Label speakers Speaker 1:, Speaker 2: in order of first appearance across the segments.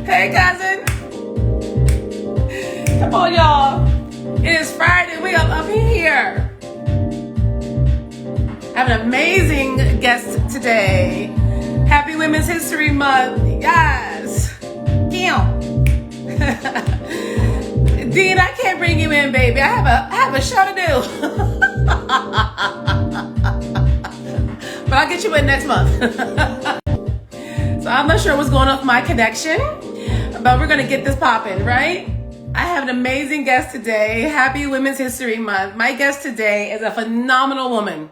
Speaker 1: Hey, cousin. Come on, y'all. It is Friday. We are up here. I have an amazing guest today. Happy Women's History Month. Yes. Kim. Dean, I can't bring you in, baby. I have a show to do. But I'll get you in next month. So I'm not sure what's going on with my connection, but we're going to get this popping, right? I have an amazing guest today. Happy Women's History Month. My guest today is a phenomenal woman.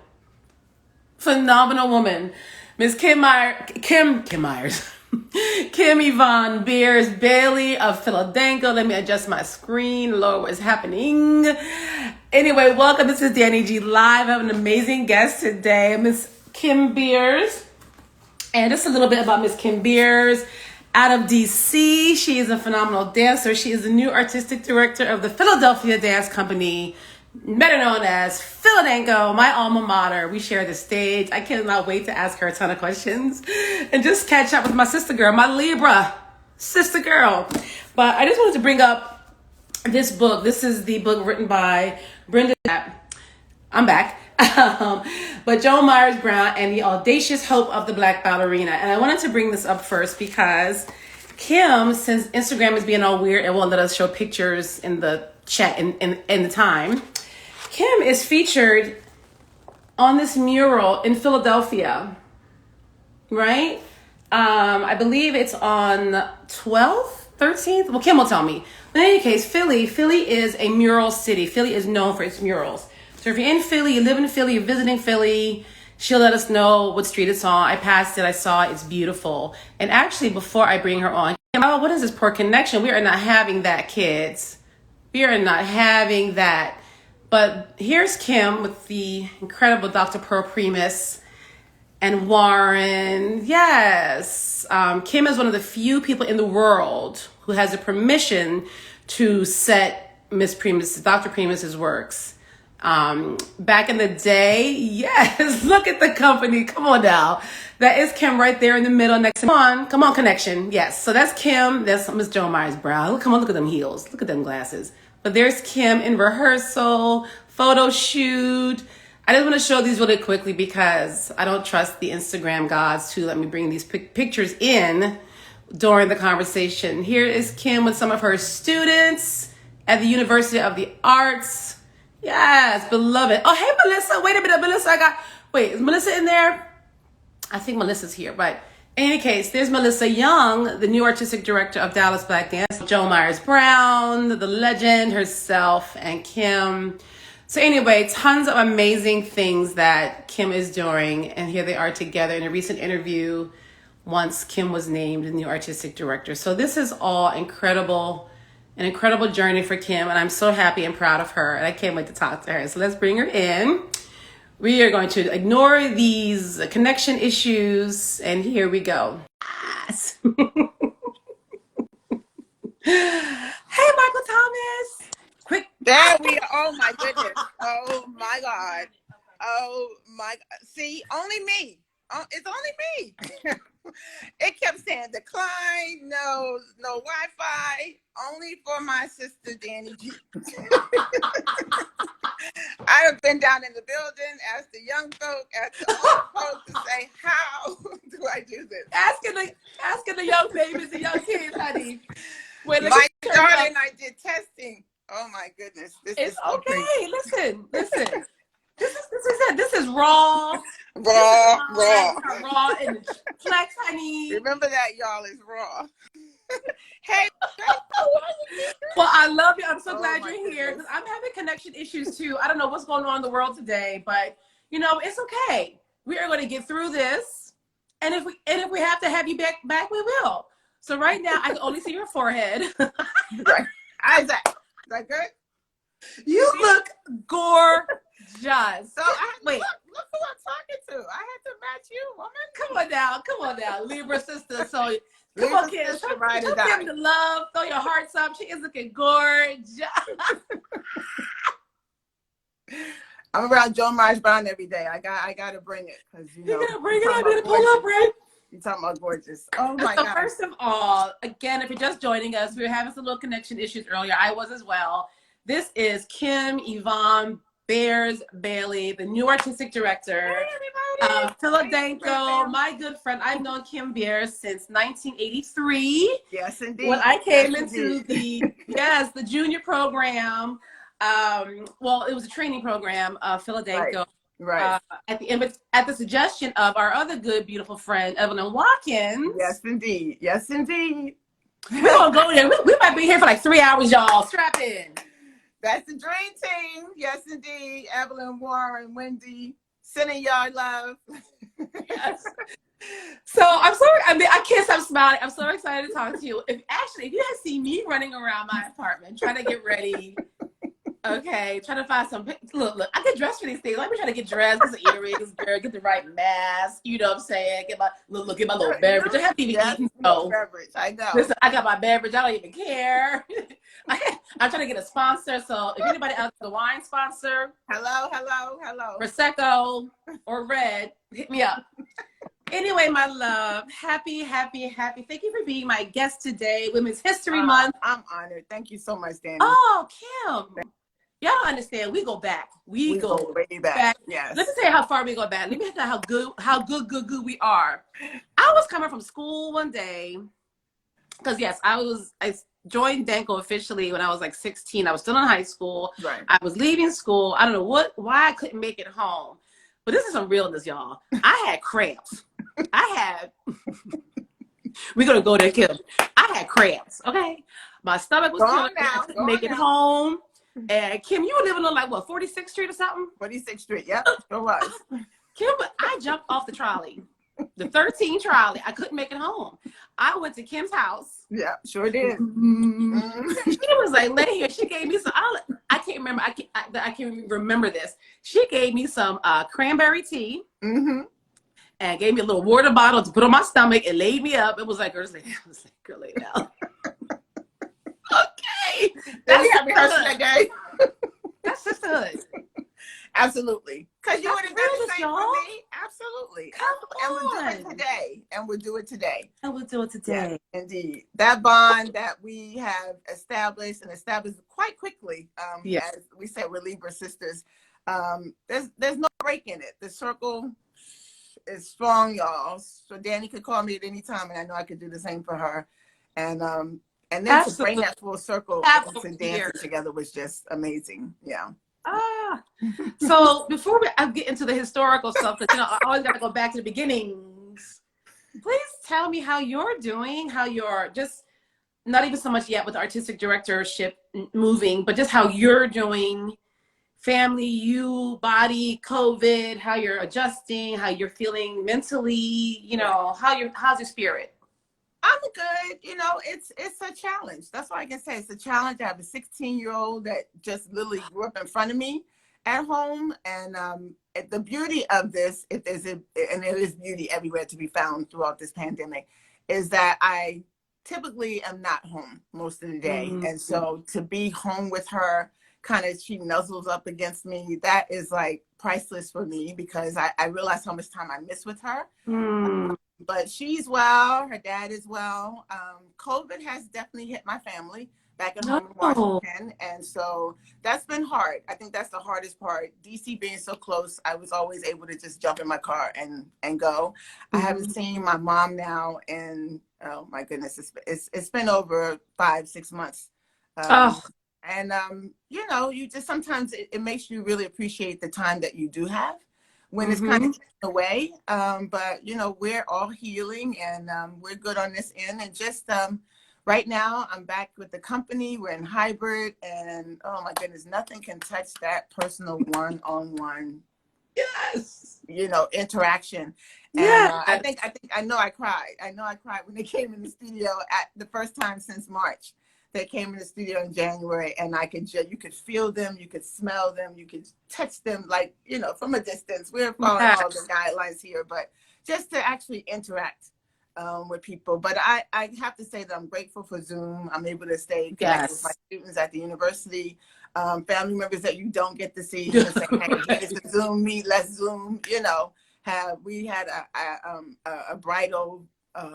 Speaker 1: Phenomenal woman. Miss Kim Yvonne Bears Bailey of PHILADANCO. Let me adjust my screen. Lord, what's happening? Anyway, welcome. This is dannIGeeLive. I have an amazing guest today, Miss Kim Bears. And just a little bit about Miss Kim Bears. Out of DC, she is a phenomenal dancer. She is the new artistic director of the Philadelphia Dance Company, better known as PHILADANCO, my alma mater. We share the stage. I cannot wait to ask her a ton of questions and just catch up with my sister girl, my Libra sister girl. But I just wanted to bring up this book. This is the book written by Brenda. I'm back. But Joan Myers Brown and the Audacious Hope of the Black Ballerina. And I wanted to bring this up first because Kim, since Instagram is being all weird and won't let us show pictures in the chat in the time, Kim is featured on this mural in Philadelphia, right? I believe it's on 12th, 13th. Well, Kim will tell me. But in any case, Philly is a mural city. Philly is known for its murals. So if you're in Philly, you live in Philly, you're visiting Philly, she'll let us know what street it's on. I passed it, I saw it, it's beautiful. And actually, before I bring her on, oh, what is this poor connection? We are not having that, kids. We are not having that. But here's Kim with the incredible Dr. Pearl Primus and Warren. Yes. Kim is one of the few people in the world who has the permission to set Miss Primus, Dr. Primus's works. Back in the day, yes, look at the company. Come on now. That is Kim right there in the middle next to Come on, connection. Yes. So that's Kim. That's Miss Joan Myers Brown. Come on, look at them heels. Look at them glasses. But there's Kim in rehearsal, photo shoot. I just want to show these really quickly because I don't trust the Instagram gods to let me bring these pictures in during the conversation. Here is Kim with some of her students at the University of the Arts. Yes, beloved. Oh, hey, Melissa. Wait a minute, Melissa. Is Melissa in there? I think Melissa's here, but in any case, there's Melissa Young, the new artistic director of Dallas Black Dance, Joan Myers Brown, the legend herself, and Kim. So anyway, tons of amazing things that Kim is doing, and here they are together in a recent interview once Kim was named the new artistic director. So this is all incredible. An incredible journey for Kim, and I'm so happy and proud of her, and I can't wait to talk to her. So let's bring her in. We are going to ignore these connection issues, and here we go. Yes. Hey, Michael Thomas. Quick.
Speaker 2: There we are. Oh, my goodness. Oh, my God. Oh, my God. See, only me. It's only me. It kept saying decline, no Wi-Fi, only for my sister dannIGee. I have been down in the building, asked the young folk, asked the old folks to say, how do I do this?
Speaker 1: Asking the young babies, the young kids, honey. Wait, let me
Speaker 2: My
Speaker 1: turn
Speaker 2: daughter
Speaker 1: up.
Speaker 2: and I did testing. Oh my goodness, this
Speaker 1: It's
Speaker 2: is so crazy.
Speaker 1: okay. Listen. This is it. This is raw.
Speaker 2: Raw.
Speaker 1: We are raw in the flex, honey.
Speaker 2: Remember that, y'all, is raw. Hey,
Speaker 1: well, I love you. I'm so glad
Speaker 2: my
Speaker 1: you're here because
Speaker 2: goodness.
Speaker 1: I'm having connection issues too. I don't know what's going on in the world today, but you know, it's okay. We are going to get through this. And if we have to have you back, we will. So right now I can only see your forehead.
Speaker 2: Right. How's that? Is that good?
Speaker 1: You look gorgeous.
Speaker 2: So wait, look who I'm talking to. I had to match you, woman.
Speaker 1: Come on now, Libra sister. So come
Speaker 2: Libra
Speaker 1: on, kids.
Speaker 2: sister, ride or
Speaker 1: Show
Speaker 2: die.
Speaker 1: them the love. Throw your hearts up. She is looking gorgeous.
Speaker 2: I'm around Joan Marsh Brown every day. I got to bring it because you know.
Speaker 1: You gotta bring it up. You gotta pull up, right?
Speaker 2: You're talking about gorgeous. Oh my
Speaker 1: So
Speaker 2: God.
Speaker 1: first of all, again, if you're just joining us, we were having some little connection issues earlier. I was as well. This is Kim Yvonne Bears Bailey, the new artistic director of PHILADANCO, my good friend. I've known Kim Bears since 1983.
Speaker 2: Yes, indeed.
Speaker 1: When I came
Speaker 2: yes,
Speaker 1: into
Speaker 2: indeed.
Speaker 1: the junior program, well, it was a training program, PHILADANCO.
Speaker 2: Right.
Speaker 1: At the suggestion of our other good, beautiful friend, Evelyn Watkins.
Speaker 2: Yes, indeed. Yes, indeed.
Speaker 1: We're going to go there. We might be here for like 3 hours, y'all. Strap in.
Speaker 2: That's the dream team. Yes, indeed. Evelyn, Warren, Wendy, sending y'all love.
Speaker 1: Yes. So I'm sorry. I mean, I can't stop smiling. I'm so excited to talk to you. If you had seen me running around my apartment trying to get ready, okay, trying to find some. Look, I get dressed for these things. Let me try to get dressed, get some earrings, girl, get the right mask. You know what I'm saying? Get my little beverage. I haven't even eaten. So
Speaker 2: beverage. I know.
Speaker 1: Listen, I got my beverage. I don't even care. I'm trying to get a sponsor. So if anybody else the wine sponsor,
Speaker 2: hello,
Speaker 1: Prosecco or Red, hit me up. Anyway, my love, happy. Thank you for being my guest today, Women's History Month.
Speaker 2: I'm honored. Thank you so much, Danny.
Speaker 1: Oh, Kim. Y'all don't understand. We go back. We go
Speaker 2: way back. Yes.
Speaker 1: Let me tell you how far we go back. Let me tell you how good we are. I was coming from school one day because yes, I joined Danco officially when I was like 16. I was still in high school.
Speaker 2: Right.
Speaker 1: I was leaving school. I don't know why I couldn't make it home. But this is some realness, y'all. I had cramps. We're going to go there, Kim. I had cramps, okay? My stomach was killing me. I couldn't make it home. And Kim, you were living on like, what, 46th Street or something?
Speaker 2: 46th Street, yep, sure was.
Speaker 1: Kim, I jumped off the trolley. The 13 trolley. I couldn't make it home. I went to Kim's house.
Speaker 2: Yeah, sure did.
Speaker 1: She was like, lay here. She gave me some, I can't remember. I can't remember this. She gave me some cranberry tea.
Speaker 2: Mm-hmm.
Speaker 1: And gave me a little water bottle to put on my stomach and laid me up. It was like, girl, lay down. Okay.
Speaker 2: That's rehearsal that day.
Speaker 1: That's sisterhood.
Speaker 2: Absolutely. Because you would have done the same
Speaker 1: y'all.
Speaker 2: for me. Absolutely. And we'll do it today.
Speaker 1: And we'll do it today.
Speaker 2: Yeah, indeed. That bond that we have established quite quickly.
Speaker 1: Yes.
Speaker 2: As we said, we're Libra sisters. There's no break in it. The circle is strong, y'all. So Danny could call me at any time, and I know I could do the same for her. And then Absolutely. To bring that full circle to dancing together was just amazing. Yeah.
Speaker 1: So before I get into the historical stuff, because I always got to go back to the beginnings. Please tell me how you're doing, how you're just not even so much yet with the artistic directorship moving, but just how you're doing. Family, you, body, COVID, how you're adjusting, how you're feeling mentally, how's your spirit?
Speaker 2: I'm good. It's a challenge. That's all I can say. It's a challenge. I have a 16-year-old that just literally grew up in front of me at home. And the beauty of this, and there is beauty everywhere to be found throughout this pandemic, is that I typically am not home most of the day. Mm-hmm. And so to be home with her, she nuzzles up against me. That is like priceless for me because I realize how much time I miss with her. But she's well, her dad is well. COVID has definitely hit my family, back at home in
Speaker 1: Oh.
Speaker 2: Washington. And so that's been hard. I think that's the hardest part. DC being so close, I was always able to just jump in my car and go. I haven't seen my mom now in, oh my goodness, it's been over 5-6 months.
Speaker 1: Oh.
Speaker 2: And, you know, you just sometimes it makes you really appreciate the time that you do have when it's kind of taken away. But, you know, we're all healing and we're good on this end. And just right now, I'm back with the company. We're in hybrid. And, oh, my goodness, nothing can touch that personal one-on-one,
Speaker 1: Yes.
Speaker 2: you know, interaction.
Speaker 1: Yeah.
Speaker 2: And I know I cried. I know I cried when they came in the studio at the first time since March. They came in the studio in January, and you could feel them, you could smell them, you could touch them, like, you know, from a distance. We're following all the guidelines here, but just to actually interact with people. But I have to say that I'm grateful for Zoom. I'm able to stay connected with my students at the university, family members that you don't get to see. You can say, hey, here's the Zoom meet, let's Zoom, you know. We had a bridal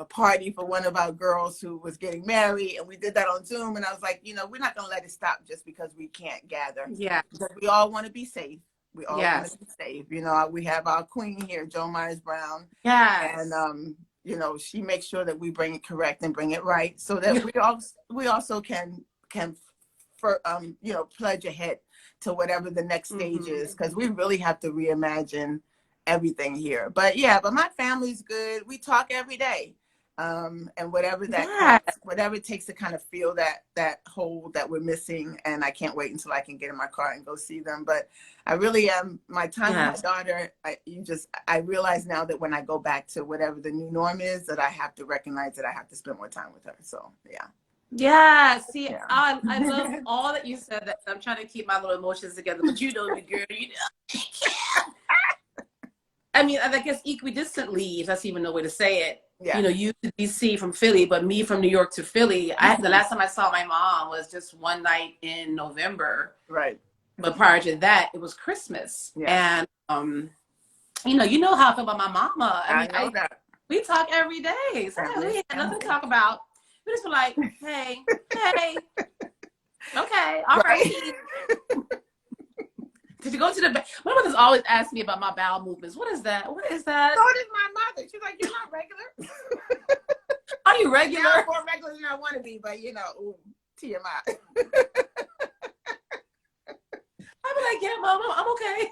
Speaker 2: party for one of our girls who was getting married, and we did that on Zoom. And I was like, you know, we're not going to let it stop just because we can't gather.
Speaker 1: Yeah.
Speaker 2: Because we all want to be safe. We all want
Speaker 1: Yes.
Speaker 2: to be safe. You know, we have our queen here, Joan Myers Brown.
Speaker 1: Yes.
Speaker 2: And, you know, she makes sure that we bring it correct and bring it right so that we also can you know, pledge ahead to whatever the next stage is, because we really have to reimagine everything here. But yeah, but my family's good. We talk every day. And whatever whatever it takes to kind of feel that hole that we're missing. And I can't wait until I can get in my car and go see them. But I really am, my time with my daughter, I realize now that when I go back to whatever the new norm is, that I have to recognize that I have to spend more time with her. So yeah.
Speaker 1: Yeah, see, I love all that you said. That I'm trying to keep my little emotions together, but you know me, girl. You know, I mean, I guess equidistantly, if that's even a way to say it.
Speaker 2: Yeah.
Speaker 1: You know, you to DC from Philly, but me from New York to Philly. The last time I saw my mom was just one night in November.
Speaker 2: Right.
Speaker 1: But prior to that, it was Christmas.
Speaker 2: Yeah.
Speaker 1: And you know how I feel about my mama.
Speaker 2: I know that.
Speaker 1: We talk every day. So we had nothing to talk about. We just were like, hey, okay, all right. Did you go to the back? My mother's always asked me about my bowel movements. What is that? What is that?
Speaker 2: So did my mother. She's like, you're not regular.
Speaker 1: Are you regular?
Speaker 2: I'm more regular than I want to be, but you know, ooh, TMI.
Speaker 1: I'm like, yeah, mom, I'm okay.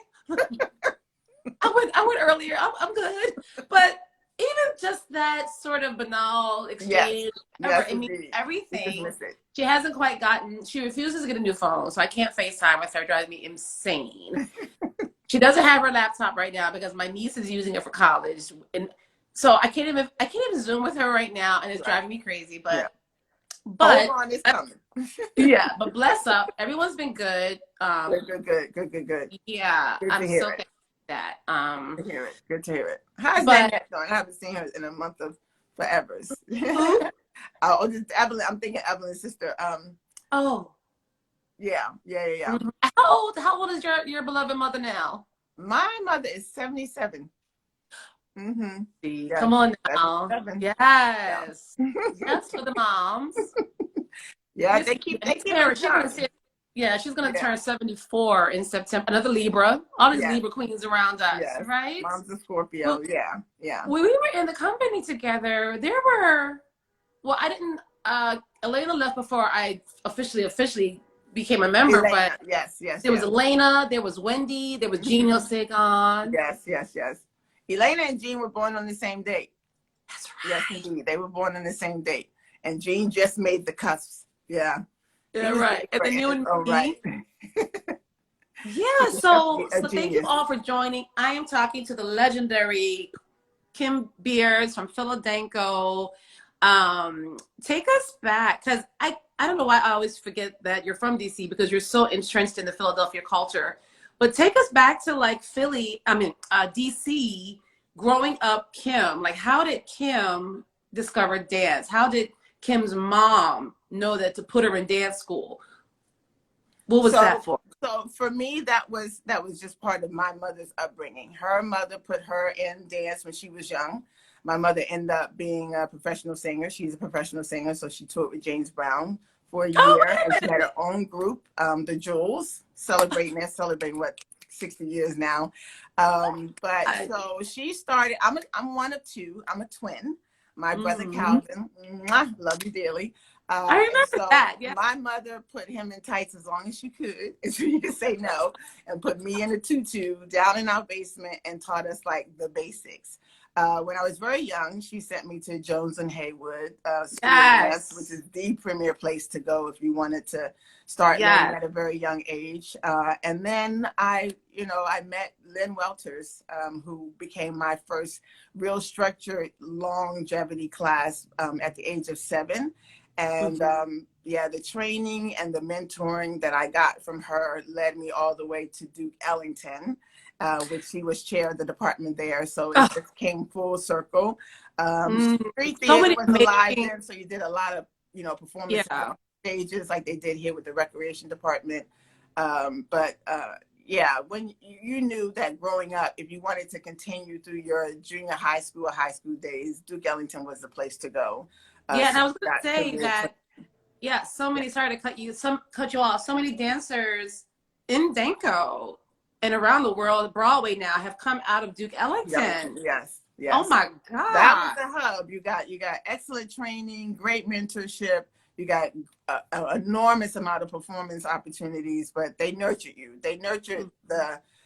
Speaker 1: I went earlier. I'm good. But even just that sort of banal exchange,
Speaker 2: yes,
Speaker 1: I mean, everything. She hasn't quite gotten, she refuses to get a new phone, so I can't FaceTime with her. It drives me insane. She doesn't have her laptop right now because my niece is using it for college. And so I can't even Zoom with her right now, and it's driving me crazy. But
Speaker 2: hold on, it's coming.
Speaker 1: But bless up. Everyone's been good.
Speaker 2: Good.
Speaker 1: Yeah, I'm so thankful for that.
Speaker 2: Good to hear it. Good to hear it. How's that going? I haven't seen her in a month of forever. Just Evelyn. I'm thinking Evelyn's sister. Yeah.
Speaker 1: How old is your beloved mother now?
Speaker 2: My mother is 77.
Speaker 1: Yes. Come on now. 77. Yes. Yes, for the moms.
Speaker 2: Yeah, they keep
Speaker 1: she's gonna turn 74 in September. Another Libra. All these Libra queens around us, right?
Speaker 2: Mom's a Scorpio. Well,
Speaker 1: when we were in the company together, there were. Well, I didn't. Elena left before I officially became a member. But
Speaker 2: yes.
Speaker 1: There was Elena. There was Wendy. There was Jean Sagan.
Speaker 2: Yes. Elena and Jean were born on the same date.
Speaker 1: That's right.
Speaker 2: Yes, indeed. They were born on the same date, and Jean just made the cusps. Yeah,
Speaker 1: right. And then you and me.
Speaker 2: Right.
Speaker 1: Yeah. So thank you all for joining. I am talking to the legendary Kim Bears from PHILADANCO. Take us back, because I don't know why I always forget that you're from DC, because you're so entrenched in the Philadelphia culture. But take us back to like DC, growing up, Kim. Like, how did Kim discover dance? How did Kim's mom know that to put her in dance school? What was that for?
Speaker 2: So for me, that was just part of my mother's upbringing. Her mother put her in dance when she was young. My mother ended up being a professional singer. She's a professional singer, so she toured with James Brown for a
Speaker 1: Oh,
Speaker 2: year, and she had her own group, the Jewels, celebrating what, 60 years now. But so she started. I'm one of two. I'm a twin. My brother Calvin, mwah, love you dearly.
Speaker 1: I
Speaker 2: And
Speaker 1: remember
Speaker 2: so
Speaker 1: that. Yeah.
Speaker 2: my mother put him in tights as long as she could, until you could say no, and put me in a tutu down in our basement and taught us like the basics. When I was very young, she sent me to Jones and Haywood School of Dance, which is the premier place to go if you wanted to start learning at a very young age. And then I met Lynn Welters, who became my first real structured longevity class at the age of 7. And the training and the mentoring that I got from her led me all the way to Duke Ellington, which she was chair of the department there. So it just came full circle. Street theater was alive then, so you did a lot of, performances on stages like they did here with the recreation department. When you knew that growing up, if you wanted to continue through your junior high school or high school days, Duke Ellington was the place to go.
Speaker 1: And I was going to say that, sorry to cut you off. So many dancers in Danco and around the world, Broadway now, have come out of Duke Ellington.
Speaker 2: Yes.
Speaker 1: Oh my God.
Speaker 2: That was the hub. You got excellent training, great mentorship. You got an enormous amount of performance opportunities, but they nurtured you. They nurtured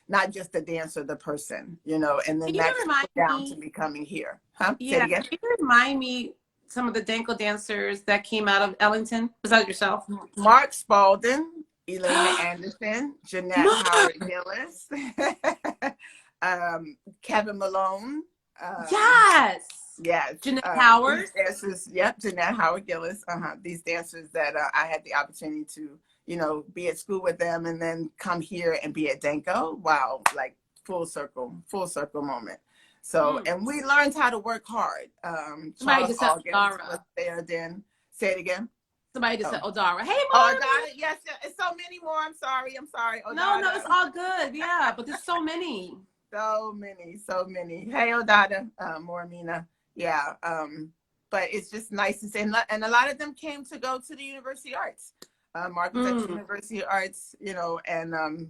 Speaker 2: not just the dancer, the person, and then that comes down to becoming here. Huh? Say it again.
Speaker 1: Can you remind me some of the Danco dancers that came out of Ellington, besides yourself?
Speaker 2: Mark Spalding, Elena Anderson, Jeanette Howard-Gillis, Kevin Malone.
Speaker 1: Yes. Jeanette Howard.
Speaker 2: Jeanette Howard-Gillis. These dancers that I had the opportunity to, be at school with them and then come here and be at Danco. Wow, like full circle moment. So, and we learned how to work hard.
Speaker 1: Somebody just said Odara
Speaker 2: was there then. Say it again.
Speaker 1: Somebody just said Odara. Hey, Mom.
Speaker 2: Odara, yes, it's so many more. I'm sorry. Odara.
Speaker 1: No, it's all good. Yeah, but there's so many.
Speaker 2: So many. Hey, Odara, Mormina. Yeah. But it's just nice to say. And a lot of them came to go to the University Arts. Mark was at the University Arts, and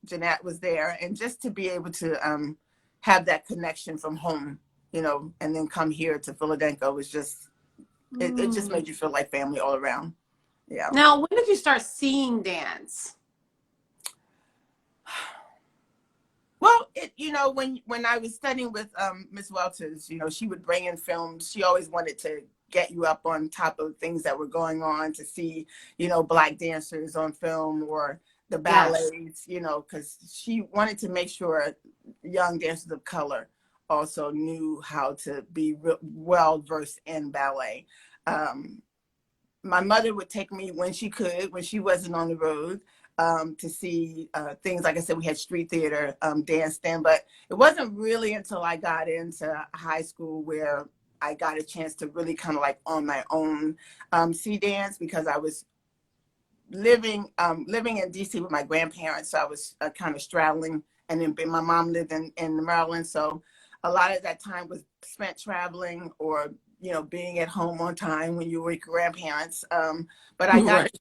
Speaker 2: Jeanette was there. And just to be able to have that connection from home, and then come here to PHILADANCO was just, it just made you feel like family all around. Yeah.
Speaker 1: Now, when did you start seeing dance?
Speaker 2: Well, when I was studying with Miss Welters, she would bring in films. She always wanted to get you up on top of things that were going on, to see, Black dancers on film or the ballets, because she wanted to make sure young dancers of color also knew how to be well versed in ballet. My mother would take me when she could, when she wasn't on the road, to see things. Like I said, we had street theater dance then, but it wasn't really until I got into high school where I got a chance to really kind of like on my own see dance, because I was living in DC with my grandparents. So I was kind of straddling, and then my mom lived in Maryland. So a lot of that time was spent traveling or, being at home on time when you were with grandparents. But I got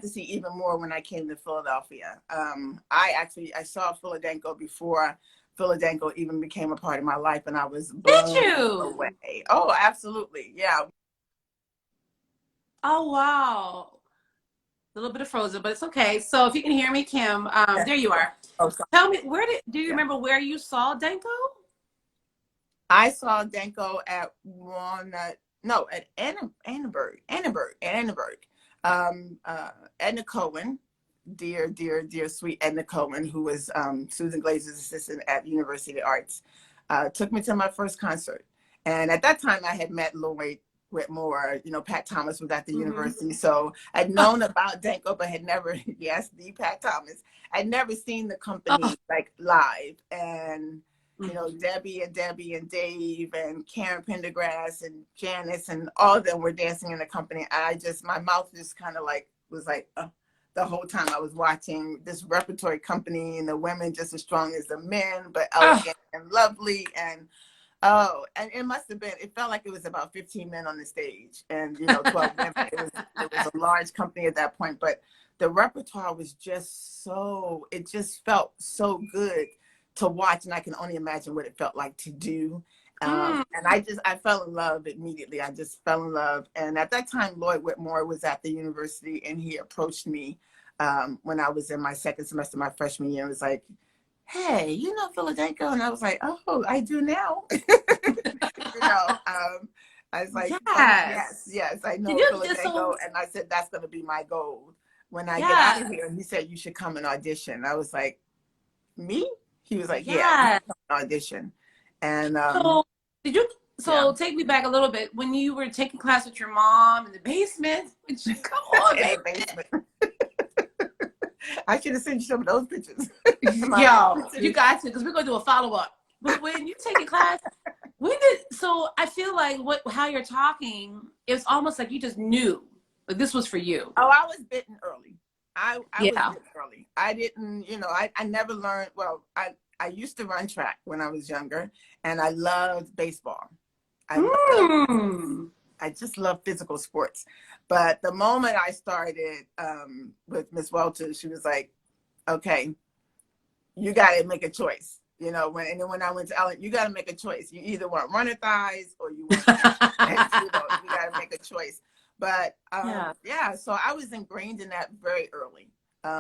Speaker 2: to see even more when I came to Philadelphia. I saw PHILADANCO before PHILADANCO even became a part of my life, and I was blown away. Oh, absolutely. Yeah.
Speaker 1: Oh, wow. A little bit of frozen, but it's okay. So if you can hear me, Kim, there you are.
Speaker 2: Oh, sorry.
Speaker 1: Tell me, do you remember where you saw Danco?
Speaker 2: I saw Danco at Annenberg. Edna Cohen, dear sweet Edna Cohen, who was Susan Glazer's assistant at University Arts, took me to my first concert. And at that time I had met Lloyd Whitmore, Pat Thomas was at the university. So I'd known about Danco, but had never, the Pat Thomas. I'd never seen the company like live. And Debbie and Dave and Karen Pendergrass and Janice and all of them were dancing in the company. My mouth just kind of like was like the whole time I was watching this repertory company, and the women just as strong as the men, but elegant and lovely. And Oh, and it must have been, it felt like it was about 15 men on the stage and, 12 women. It was a large company at that point, but the repertoire was just it just felt so good to watch. And I can only imagine what it felt like to do. And I fell in love immediately. I just fell in love. And at that time, Lloyd Whitmore was at the university and he approached me when I was in my second semester, my freshman year, and was like, hey, PHILADANCO? And I was like, oh, I do now. I was like, yes, I know PHILADANCO. And I said, that's going to be my goal when I get out of here. And he said, you should come and audition. I was like, me? He was like, yeah, you come and audition. And
Speaker 1: so did you? So take me back a little bit when you were taking class with your mom in the basement. Come on,
Speaker 2: in the basement. I should have sent you some of those pictures.
Speaker 1: Yo, you got to, because we're gonna do a follow up. But when you take a class, so I feel like how you're talking, it's almost like you just knew like this was for you.
Speaker 2: Oh, I was bitten early. I was bitten early. I didn't, I never learned. Well, I used to run track when I was younger, and I loved baseball. I just love physical sports. But the moment I started with Miss Welter, she was like, okay, you got to make a choice. When I went to Ellen, you got to make a choice. You either want runner thighs or you want, you got to make a choice. But so I was ingrained in that very early.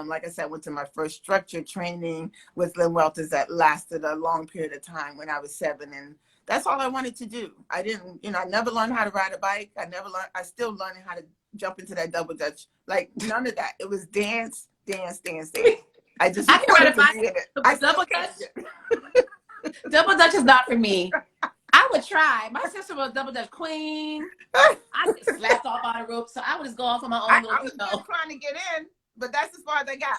Speaker 2: Like I said, I went to my first structured training with Lynn Welters that lasted a long period of time when I was 7. And that's all I wanted to do. I didn't, I never learned how to ride a bike. I still learning how to jump into that double dutch. Like none of that. It was dance. I can
Speaker 1: ride a bike. Double dutch. Double dutch is not for me. I would try. My sister was double dutch queen. I get slapped off on a rope, so I would just go off on my own.
Speaker 2: I was just trying to get in, but that's as far as I got.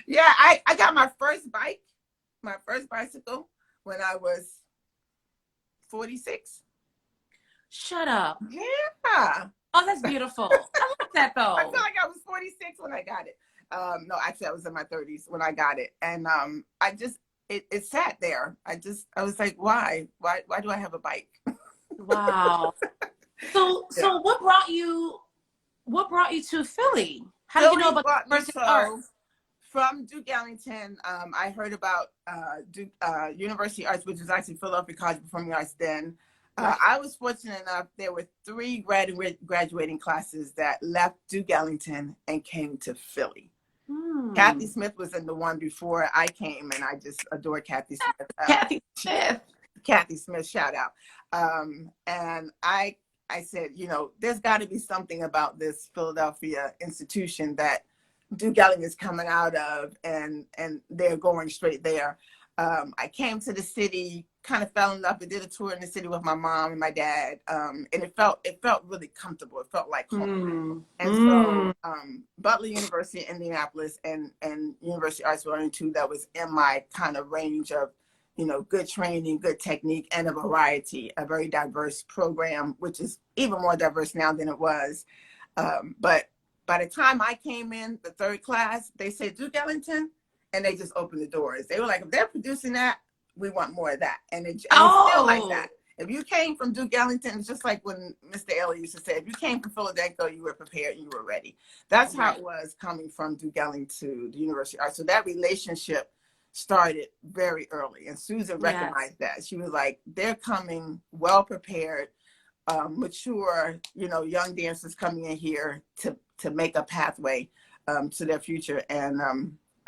Speaker 2: Yeah, I got my first bicycle when I was 46.
Speaker 1: Shut up.
Speaker 2: Yeah.
Speaker 1: Oh, that's beautiful. I like that though.
Speaker 2: I feel like I was 46 when I got it. No, actually I was in my 30s when I got it. And I just it sat there. I was like, why do I have a bike?
Speaker 1: Wow. So what brought you to Philly? How did you know about the arts?
Speaker 2: From Duke Ellington, I heard about Duke University Arts, which was actually Philadelphia College of Performing Arts then. I was fortunate enough, there were 3 graduating classes that left Duke Ellington and came to Philly. Kathy Smith was in the one before I came, and I just adore Kathy Smith. Kathy Smith, shout out. And I said, there's got to be something about this Philadelphia institution that Duke Ellington is coming out of, and they're going straight there. I came to the city, kind of fell in love. I did a tour in the city with my mom and my dad, and it felt really comfortable. It felt like home. And so Butler University in Indianapolis and University Arts were only 2 that was in my kind of range of, good training, good technique, and a variety, a very diverse program, which is even more diverse now than it was. But by the time I came in, the 3rd class, they said Duke Ellington, and they just opened the doors. They were like, if they're producing that, we want more of that. And it's still like that. If you came from Duke Ellington, it's just like when Mr. Ailey used to say, if you came from PHILADANCO, you were prepared, you were ready. That's how it was coming from Duke Ellington to the University of Arts. So that relationship started very early. And Susan recognized that. She was like, they're coming well prepared, mature, young dancers coming in here to make a pathway to their future. And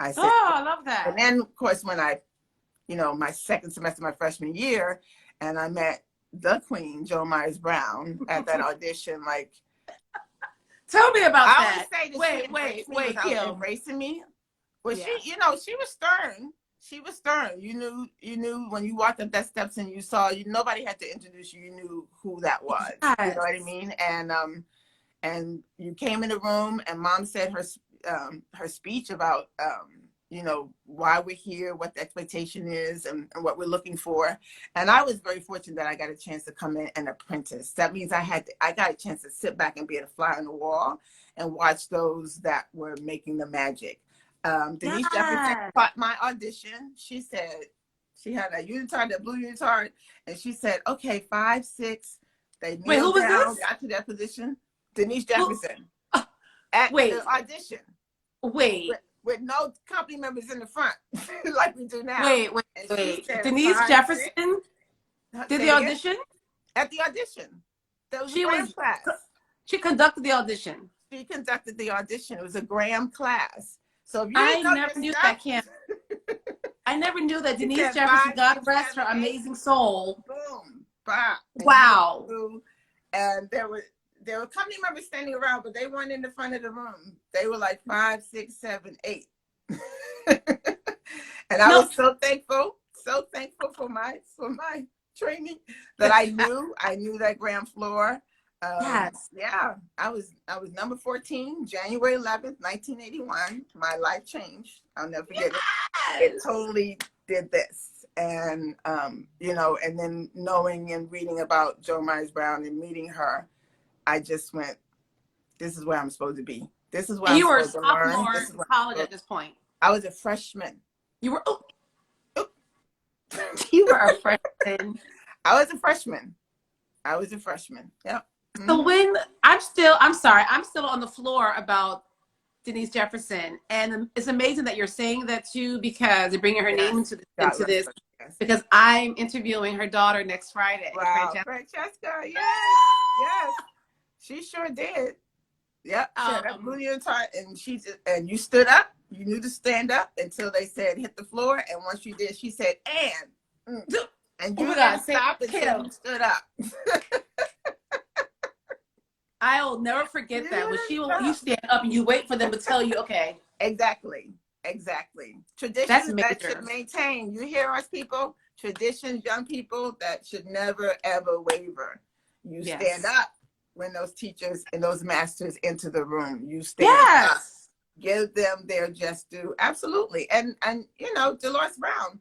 Speaker 2: I said,
Speaker 1: I love that.
Speaker 2: And then, of course, when I, my second semester, my freshman year, and I met the queen, Jo Myers-Brown, at that audition, like.
Speaker 1: Tell me about that.
Speaker 2: Wait, Kim. Embracing me. Well, she was stern. She was stern. You knew when you walked up that steps and you saw, nobody had to introduce you. You knew who that was. Yes. You know what I mean? And you came in the room, and Mom said her speech about why we're here, what the expectation is, and what we're looking for. And I was very fortunate that I got a chance to come in and apprentice. That means I got a chance to sit back and be a fly on the wall and watch those that were making the magic. Denise Jefferson caught my audition. She said, She had a unitard, that blue unitard, and she said, "Okay, 5, 6." They
Speaker 1: Wait, who
Speaker 2: kneeled
Speaker 1: was
Speaker 2: down,
Speaker 1: this?
Speaker 2: got to that position. Denise
Speaker 1: Who?
Speaker 2: Jefferson at
Speaker 1: Wait,
Speaker 2: the audition
Speaker 1: wait,
Speaker 2: with no company members in the front like we do now.
Speaker 1: wait, wait,
Speaker 2: And she
Speaker 1: wait.
Speaker 2: said,
Speaker 1: Denise
Speaker 2: 5, 6.
Speaker 1: Jefferson did
Speaker 2: Say
Speaker 1: the
Speaker 2: it again?
Speaker 1: audition?
Speaker 2: At the audition. There was a
Speaker 1: She
Speaker 2: Graham
Speaker 1: was,
Speaker 2: class.
Speaker 1: she conducted the audition.
Speaker 2: She conducted the audition. It was a Graham class. So if you
Speaker 1: I
Speaker 2: didn't know
Speaker 1: never
Speaker 2: your
Speaker 1: knew
Speaker 2: stuff,
Speaker 1: that, Kim. I never knew that
Speaker 2: she
Speaker 1: Denise
Speaker 2: said
Speaker 1: Jefferson,
Speaker 2: 5,
Speaker 1: God
Speaker 2: 6,
Speaker 1: rest her
Speaker 2: 7, 8.
Speaker 1: amazing soul.
Speaker 2: Boom, bop.
Speaker 1: Wow.
Speaker 2: And there were company members standing around, but they weren't in the front of the room. They were like 5, 6, 7, 8. And I was so thankful for my training that I knew that Graham floor.
Speaker 1: Yes.
Speaker 2: Yeah, I was number 14, January 11th, 1981. My life changed. I'll never forget it. It totally did this. And, you know, and then knowing and reading about Jo Myers Brown and meeting her, I just went, this is where I'm supposed to be. This is what I'm supposed to learn.
Speaker 1: You were a sophomore in college at this point.
Speaker 2: I was a freshman.
Speaker 1: You were, you were a freshman.
Speaker 2: I was a freshman. Yep.
Speaker 1: So when I'm still on the floor about Denise Jefferson, and it's amazing that you're saying that too, because you're bringing her name into this, because I'm interviewing her daughter next Friday.
Speaker 2: Wow, Francesca, yes, she sure did. Yep, she had that blue unitard, and you stood up. You knew to stand up until they said hit the floor, and once you did, she said and you didn't stop until you stood up.
Speaker 1: I will never forget that. When you stand up and you wait for them to tell you, okay.
Speaker 2: Exactly. Traditions that should maintain. You hear us, people? Traditions, young people, that should never, ever waver. You stand up when those teachers and those masters enter the room. You stand up. Give them their just due. Absolutely. And you know, Dolores Brown,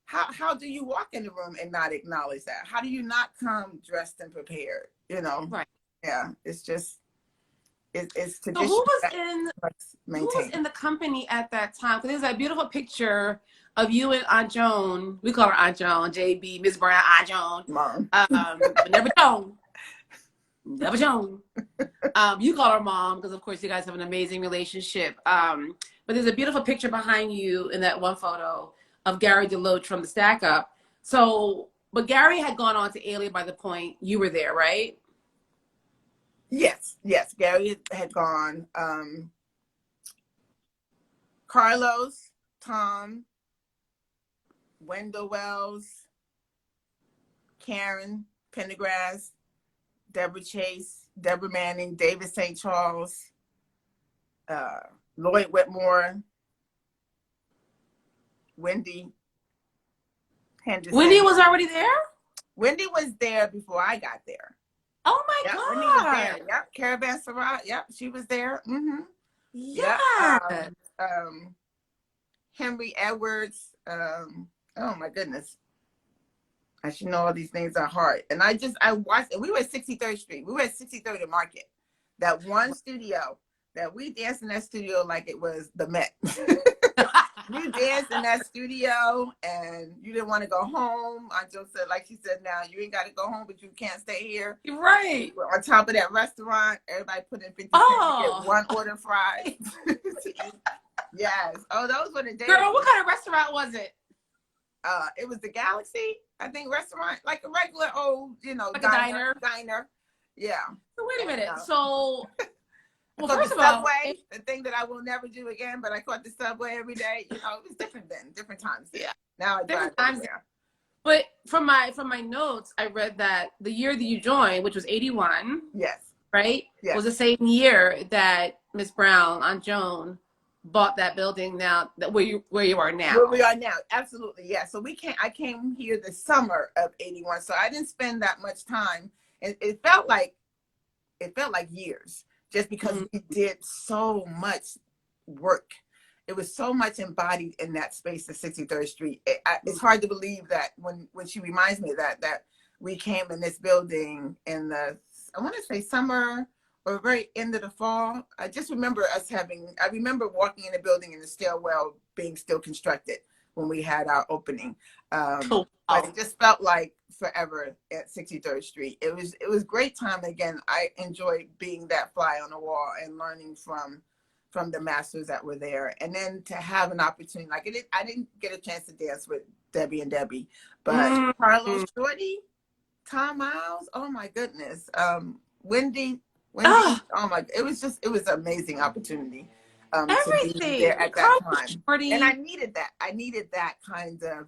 Speaker 2: how do you walk in the room and not acknowledge that? How do you not come dressed and prepared? You know?
Speaker 1: Right.
Speaker 2: Yeah, it's just, it's tradition.
Speaker 1: So who was in the company at that time? Because there's that beautiful picture of you and Aunt Joan. We call her Aunt Joan, JB, Miss Brown, Aunt Joan.
Speaker 2: Mom.
Speaker 1: But never Joan. Never Joan. You call her Mom because, of course, you guys have an amazing relationship. But there's a beautiful picture behind you in that one photo of Gary DeLoach from the Stack Up. So, but Gary had gone on to Alien by the point you were there, right?
Speaker 2: Yes, Gary had gone. Carlos, Tom, Wendell Wells, Karen Pendergrass, Deborah Chase, Deborah Manning, David St. Charles, Lloyd Whitmore, Wendy Henderson.
Speaker 1: Wendy was already there?
Speaker 2: Wendy was there before I got there.
Speaker 1: Oh my God.
Speaker 2: Wendy was there. Yep. Caravan Sarah. Yep. She was there. Mm-hmm.
Speaker 1: Yeah.
Speaker 2: Yep. Henry Edwards. Oh my goodness. I should know all these things are hard. And I watched, and we were at 63rd Street. We were at 63rd and Market. That one studio that we danced in that studio like it was the Met. You danced in that studio and you didn't want to go home. I just said, like she said, now you ain't got to go home, but you can't stay here.
Speaker 1: You're right.
Speaker 2: We're on top of that restaurant. Everybody put in 50 cents to get one order fries. Yes. Oh, those were the days.
Speaker 1: Girl, what kind of restaurant was it?
Speaker 2: It was the Galaxy, I think, restaurant, like a regular old, you know,
Speaker 1: like
Speaker 2: diner.
Speaker 1: a diner.
Speaker 2: Yeah.
Speaker 1: So wait a minute. So,
Speaker 2: well, first of all, the thing that I will never do again, but I caught the subway every day. You know, it was different then, different times. Yeah. Now I drive there.
Speaker 1: But from my notes, I read that the year that you joined, which was 81.
Speaker 2: Yes.
Speaker 1: Right?
Speaker 2: Yes.
Speaker 1: Was the same year that Miss Brown, Aunt Joan, bought that building now where you are now.
Speaker 2: Where we are now, absolutely, yeah. So I came here the summer of 81, so I didn't spend that much time. It felt like years, just because we did so much work. It was so much embodied in that space at 63rd Street. It's hard to believe that when she reminds me of that we came in this building in the, I want to say summer or very end of the fall. I just remember I remember walking in the building and the stairwell being still constructed. when we had our opening.
Speaker 1: Cool.
Speaker 2: But it just felt like forever at 63rd Street. It was great time. Again, I enjoyed being that fly on the wall and learning from the masters that were there. And then to have an opportunity, like I didn't get a chance to dance with Debbie and Debbie, but Carlos Shorty, Tom Miles, oh my goodness. Wendy, oh my, it was an amazing opportunity to be there at that time. And I needed that. I needed that kind of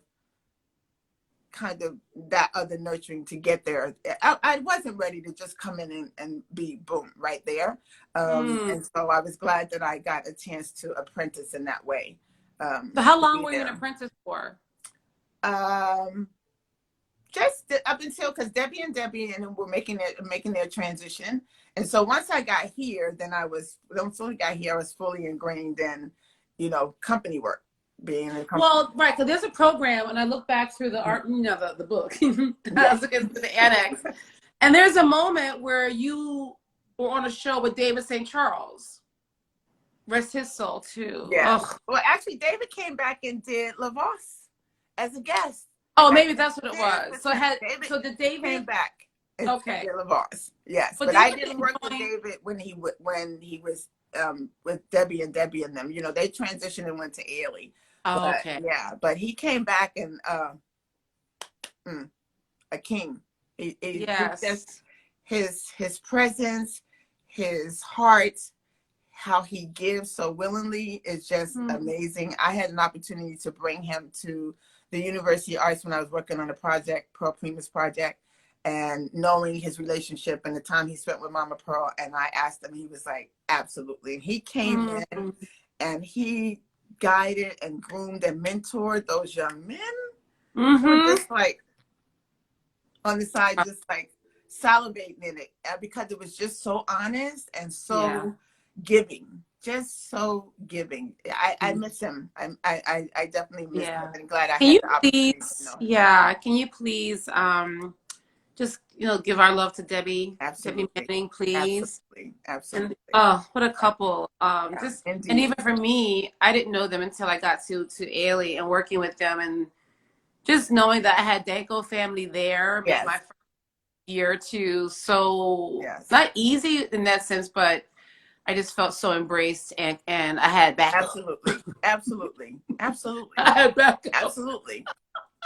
Speaker 2: that other nurturing to get there. I wasn't ready to just come in and be boom right there. And so I was glad that I got a chance to apprentice in that way.
Speaker 1: So how long were you an apprentice for?
Speaker 2: Just up until, because Debbie and were making their transition. And so once I got here, once I got here, I was fully ingrained in, company work. Being a company.
Speaker 1: Well, right, because there's a program, and I look back through the art, the book. I was looking through the annex, and there's a moment where you were on a show with David St. Charles. Rest his soul too.
Speaker 2: Yeah. Well, actually, David came back and did La Voz as a guest.
Speaker 1: Oh, maybe that's what it was. So did David
Speaker 2: came back? And did La Voz. Yes, but I didn't work with David when he was with Debbie and them. They transitioned and went to Ailey.
Speaker 1: Oh, okay.
Speaker 2: Yeah, but he came back and a king.
Speaker 1: Yes.
Speaker 2: His presence, his heart, how he gives so willingly is just amazing. I had an opportunity to bring him to the University of Arts when I was working on a project, Primus project, and knowing his relationship and the time he spent with Mama Pearl. And I asked him, he was like, absolutely. He came in and he guided and groomed and mentored those young men who were just like on the side, just like salivating in it, because it was just so honest and so giving, just so giving. I miss him. I definitely miss him, and glad I had the opportunity to know him.
Speaker 1: Can you please just give our love to Debbie.
Speaker 2: Absolutely.
Speaker 1: Debbie Manning, please.
Speaker 2: Absolutely.
Speaker 1: And, what a couple. And even for me, I didn't know them until I got to Ailey and working with them, and just knowing that I had Danko family there made my first year or two so not easy in that sense, but I just felt so embraced, and I had backup.
Speaker 2: Absolutely.
Speaker 1: I had backup.
Speaker 2: Absolutely.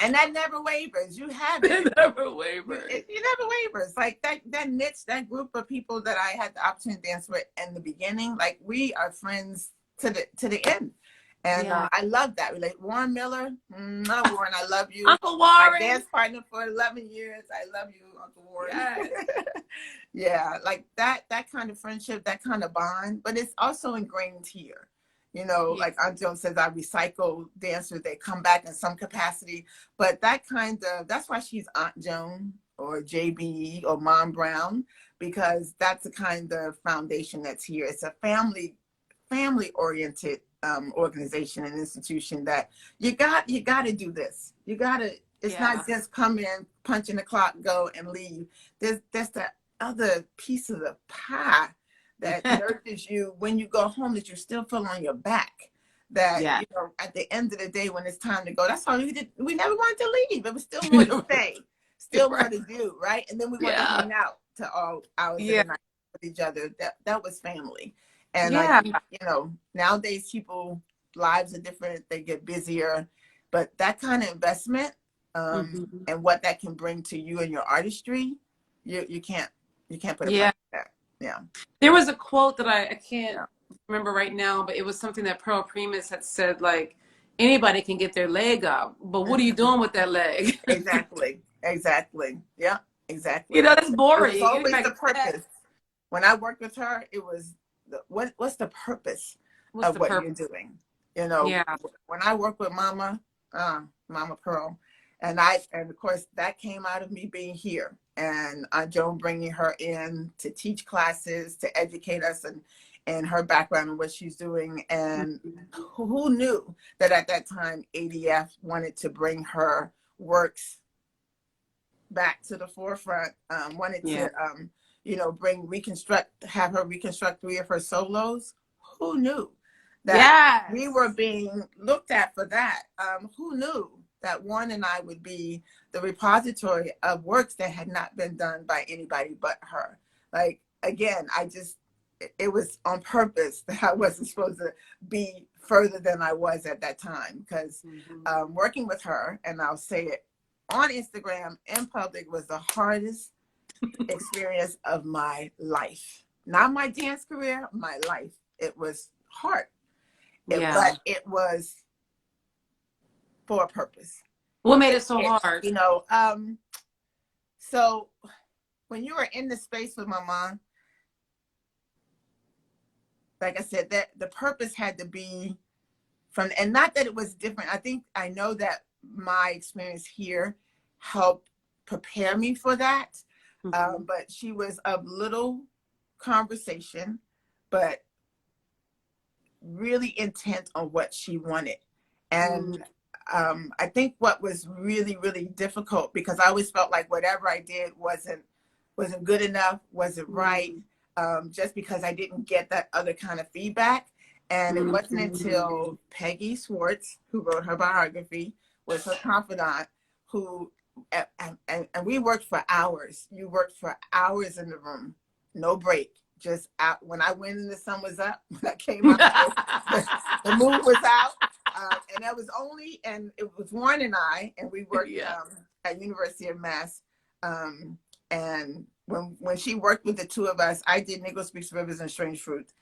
Speaker 2: And that never wavers. You have it.
Speaker 1: It never wavers.
Speaker 2: It never wavers. Like that niche, that group of people that I had the opportunity to dance with in the beginning, like we are friends to the end. And I love that. Like Warren Miller, Warren, I love you.
Speaker 1: Uncle Warren.
Speaker 2: My dance partner for 11 years. I love you, Uncle Warren. Yes. Like that kind of friendship, that kind of bond, but it's also ingrained here. Like Aunt Joan says, I recycle dancers. They come back in some capacity, but that's why she's Aunt Joan or JB or Mom Brown, because that's the kind of foundation that's here. It's a family oriented organization and institution that you got to do this. You got to, it's not just come in, punch in the clock, go and leave. There's that other piece of the pie that nurtures you when you go home, that you still feel on your back. That at the end of the day, when it's time to go, that's all we did. We never wanted to leave. It was still more to stay, still more to do, right? And then we wanted to hang out to all hours of the night with each other. That was family. And I think, nowadays people lives are different. They get busier, but that kind of investment and what that can bring to you and your artistry, you can't put a price on that. Yeah.
Speaker 1: There was a quote that I can't remember right now, but it was something that Pearl Primus had said, like, anybody can get their leg up, but what are you doing with that leg?
Speaker 2: Exactly. Yeah, exactly.
Speaker 1: That's boring.
Speaker 2: It was always the purpose. When I worked with her, it was what's the purpose of what you're doing? When I work with Mama Pearl, and of course that came out of me being here, and Joan bringing her in to teach classes, to educate us, and her background and what she's doing. And who knew that at that time ADF wanted to bring her works back to the forefront, wanted to have her reconstruct 3 of her solos. Who knew that
Speaker 1: Yes.
Speaker 2: we were being looked at for that. Who knew that Warren and I would be the repository of works that had not been done by anybody but her? Like, again, it was on purpose that I wasn't supposed to be further than I was at that time, because working with her, and I'll say it on Instagram in public, was the hardest experience of my life. Not my dance career, my life. It was hard. But it was for a purpose.
Speaker 1: What made it so hard?
Speaker 2: You know, so when you were in the space with my mom, like I said, that the purpose had to be from, and not that it was different. I know that my experience here helped prepare me for that. But she was of little conversation, but really intent on what she wanted. And I think what was really, really difficult, because I always felt like whatever I did wasn't good enough, wasn't right, just because I didn't get that other kind of feedback. And it wasn't until Peggy Swartz, who wrote her biography, was her confidant, who, and we worked for hours. You worked for hours in the room, no break, just out. When I went and the sun was up, when I came out, the moon was out. And that was only, and it was Warren and I, and we worked at University of Mass. And when she worked with the two of us, I did Negro Speaks Rivers and Strange Fruit.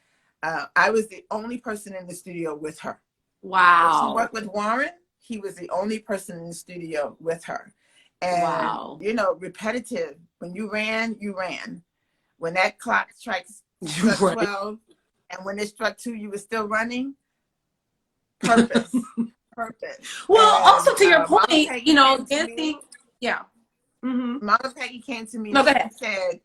Speaker 2: I was the only person in the studio with her.
Speaker 1: Wow.
Speaker 2: When she worked with Warren, he was the only person in the studio with her. And, you know, repetitive. When you ran, you ran. When that clock struck 12, and when it struck 2, you were still running. Purpose. Purpose.
Speaker 1: Well,
Speaker 2: and,
Speaker 1: also to your point, you know, dancing.
Speaker 2: Mama Peggy came to me and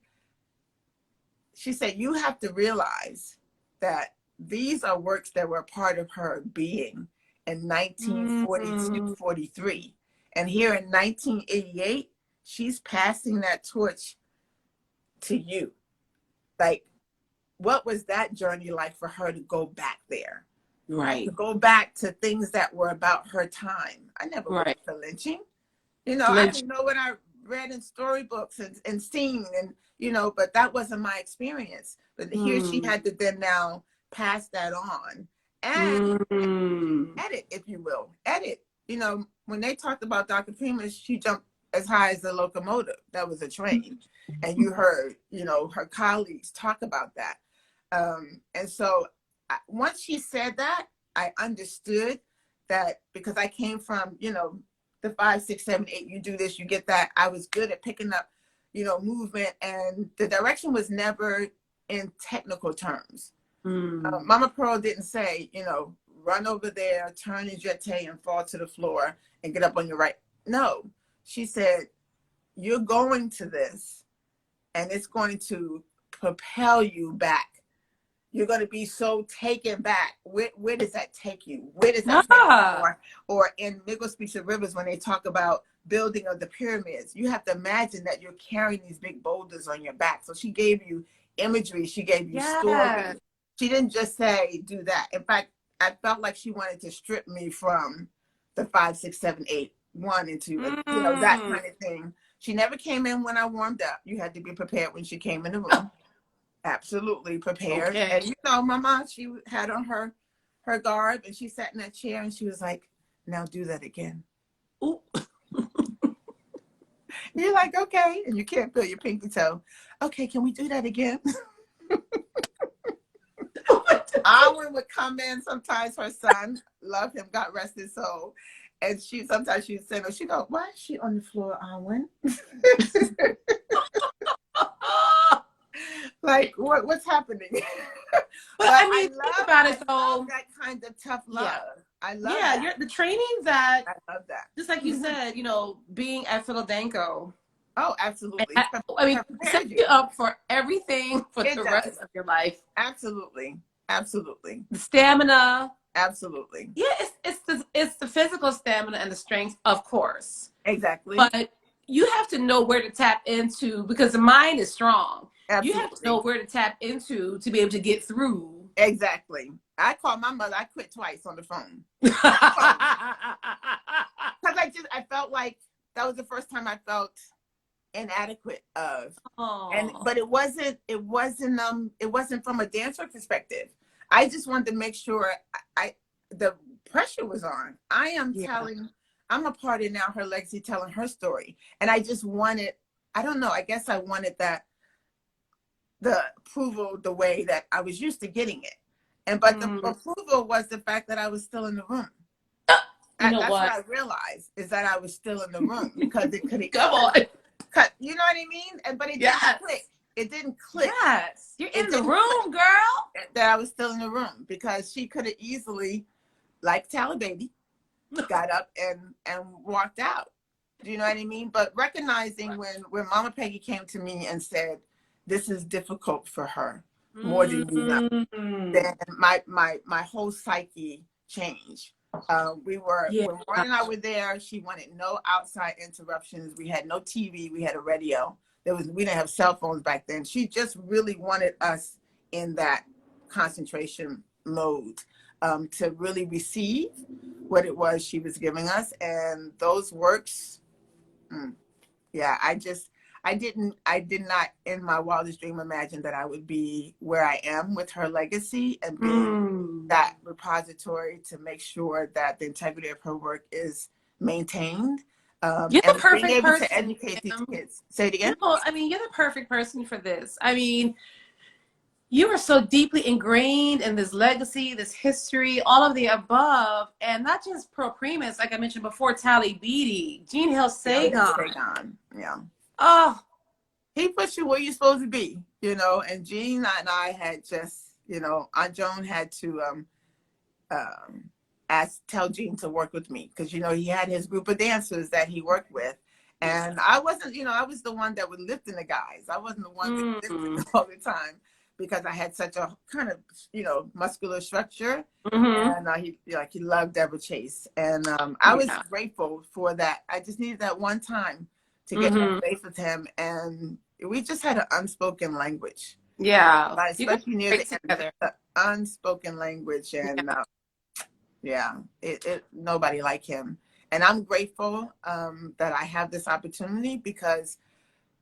Speaker 2: she said, you have to realize that these are works that were part of her being in 1942, 43. And here in 1988, she's passing that torch to you. Like, what was that journey like for her to go back there?
Speaker 1: Right.
Speaker 2: To go back to things that were about her time. I never went for lynching. You know, I didn't know what I read in storybooks and seen, and, you know, but that wasn't my experience. But here she had to then now pass that on and edit, if you will. Edit. You know, when they talked about Dr. Primus, she jumped as high as the locomotive. That was a train. And you heard, you know, her colleagues talk about that. And so once she said that, I understood that, because I came from, you know, the 5, 6, 7, 8, you do this, you get that. I was good at picking up, you know, movement, and the direction was never in technical terms. Mama Pearl didn't say, you know, run over there, turn and jeté and fall to the floor and get up on your right. No, she said, you're going to this and it's going to propel you back. You're going to be so taken back. Where does that take you? Where does that take you? Or in Negro Speaks of Rivers, when they talk about building of the pyramids, you have to imagine that you're carrying these big boulders on your back. So she gave you imagery. She gave you stories. She didn't just say, do that. In fact, I felt like she wanted to strip me from the 5, 6, 7, 8, 1 and 2, you know, that kind of thing. She never came in when I warmed up. You had to be prepared when she came in the room. Absolutely prepared. And you know, Mama, she had on her garb, and she sat in that chair and she was like, now do that again. Ooh. You're like, okay. And you can't feel your pinky toe. Okay, can we do that again? Alwyn would come in sometimes, her son, love him, God rest his soul. And sometimes she'd say, she'd go, why is she on the floor, Alwyn? Like, what's happening?
Speaker 1: But I mean, think about it though.
Speaker 2: That kind of tough love. I love
Speaker 1: the training that,
Speaker 2: I love that.
Speaker 1: Just like you said, you know, being at PHILADANCO.
Speaker 2: Oh, absolutely.
Speaker 1: I mean, set you up for everything for the rest of your life.
Speaker 2: Absolutely. Absolutely.
Speaker 1: The stamina.
Speaker 2: Absolutely.
Speaker 1: Yeah, it's the physical stamina and the strength, of course.
Speaker 2: Exactly.
Speaker 1: But you have to know where to tap into, because the mind is strong.
Speaker 2: Absolutely.
Speaker 1: You have to know where to tap into to be able to get through.
Speaker 2: Exactly. I called my mother. I quit twice on the phone. Because I felt like that was the first time I felt inadequate of. But it wasn't from a dancer perspective. I just wanted to make sure the pressure was on. I'm a part in now her legacy, telling her story. And I just wanted, I don't know, I guess I wanted the approval the way that I was used to getting it. But the approval was the fact that I was still in the room. That's what I realized, is that I was still in the room, because it could have
Speaker 1: come on.
Speaker 2: You know what I mean? But it didn't click. It didn't click.
Speaker 1: Yes, you're in the room, girl.
Speaker 2: That I was still in the room, because she could have easily, like Talley Beatty, got up and walked out. Do you know what I mean? But recognizing when Mama Peggy came to me and said, this is difficult for her more than you know, then my whole psyche changed. When Warren and I were there, she wanted no outside interruptions. We had no TV. We had a radio. We didn't have cell phones back then. She just really wanted us in that concentration mode, to really receive what it was she was giving us. And those works, I did not in my wildest dream imagine that I would be where I am with her legacy, and being that repository to make sure that the integrity of her work is maintained.
Speaker 1: You're the perfect
Speaker 2: being able
Speaker 1: person
Speaker 2: to educate these kids. Say it again.
Speaker 1: I mean, you're the perfect person for this. I mean, you are so deeply ingrained in this legacy, this history, all of the above, and not just pro Primus, like I mentioned before, Talley Beatty, Jean Hill Sagan.
Speaker 2: Yeah.
Speaker 1: Oh,
Speaker 2: he puts you where you're supposed to be, you know. And Jean and I had just, you know, Aunt Joan had to tell Jean to work with me, because, you know, he had his group of dancers that he worked with, and I wasn't, you know, I was the one that would lift in the guys. I wasn't the one that lifted all the time, because I had such a kind of, you know, muscular structure, and he loved Deborah Chase, and I was grateful for that. I just needed that one time to get in face with him, and we just had an unspoken language.
Speaker 1: Yeah,
Speaker 2: especially near the end, the unspoken language, and nobody like him. And I'm grateful that I have this opportunity, because,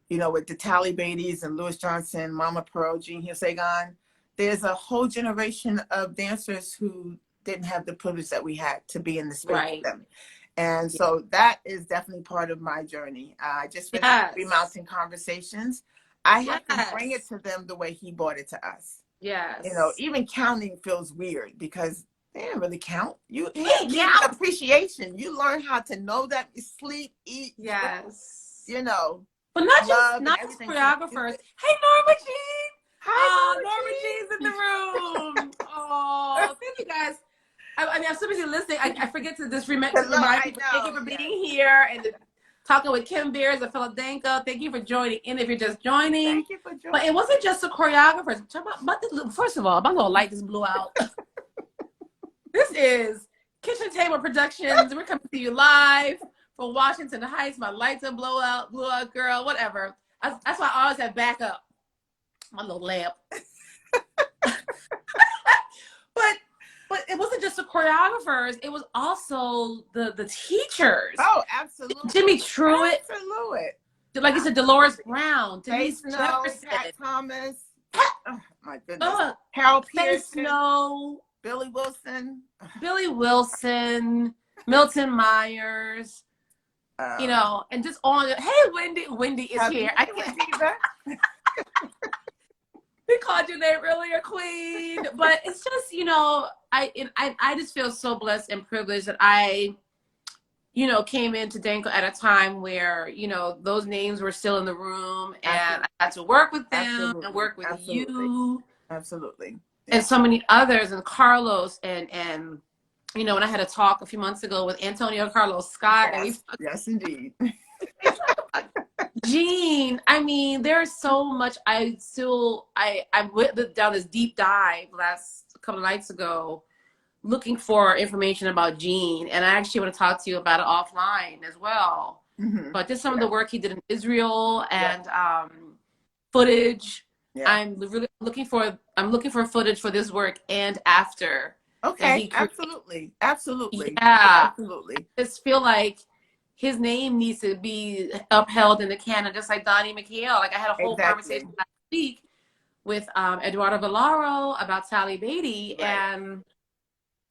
Speaker 2: you know, with the Talley Beattys and Louis Johnson, Mama Pearl, Jean Hill Sagan, there's a whole generation of dancers who didn't have the privilege that we had to be in the space with them. And so that is definitely part of my journey. I just finished remounting conversations. I have to bring it to them the way he brought it to us.
Speaker 1: Yes.
Speaker 2: You know, even counting feels weird, because they didn't really count. You need appreciation. You learn how to know that you sleep, eat.
Speaker 1: Yes.
Speaker 2: You know.
Speaker 1: But not just choreographers. Hey, Norma Jean.
Speaker 2: Hi,
Speaker 1: Norma Jean's in the room. Oh, thank you guys. I mean, I'm so busy listening. I forget to just remind people. Thank you for being here and talking with Kim Bears of PHILADANCO. Thank you for joining in. If you're just joining,
Speaker 2: thank you for joining.
Speaker 1: But it wasn't just the choreographers. First of all, my little light just blew out. This is Kitchen Table Productions. We're coming to you live from Washington Heights. My lights are blew out, girl. Whatever. That's why I always have backup. My little lamp. But it wasn't just the choreographers. It was also the teachers.
Speaker 2: Oh, absolutely.
Speaker 1: Jimmy Truitt.
Speaker 2: Absolutely.
Speaker 1: Like you said, Dolores Brown.
Speaker 2: Denise Jefferson. Pat Thomas. Oh, my goodness. Harold Pearson. Billy Wilson. Milton Myers. You know, and just on. Hey, Wendy. Wendy is here. I can't. We called your name earlier, Queen. But it's just, you know, I just feel so blessed and privileged that I, you know, came into Danco at a time where, you know, those names were still in the room, and I had to work with them and work with you. Absolutely.
Speaker 1: And so many others, and Carlos, and you know, when I had a talk a few months ago with Antonio Carlos Scott.
Speaker 2: Yes, indeed.
Speaker 1: Jean, I mean, there's so much. I went down this deep dive last couple of nights ago looking for information about Jean, and I actually want to talk to you about it offline as well. But just some of the work he did in Israel, and footage
Speaker 2: Yeah.
Speaker 1: I'm really looking for footage for this work and after that
Speaker 2: Okay.
Speaker 1: he created.
Speaker 2: Absolutely. Absolutely.
Speaker 1: Yeah,
Speaker 2: Absolutely.
Speaker 1: I just feel like his name needs to be upheld in the canon, just like Donnie McHale. Like I had a whole conversation
Speaker 2: Exactly.
Speaker 1: last week with Eduardo Villaro about Talley Beatty,
Speaker 2: Right.
Speaker 1: and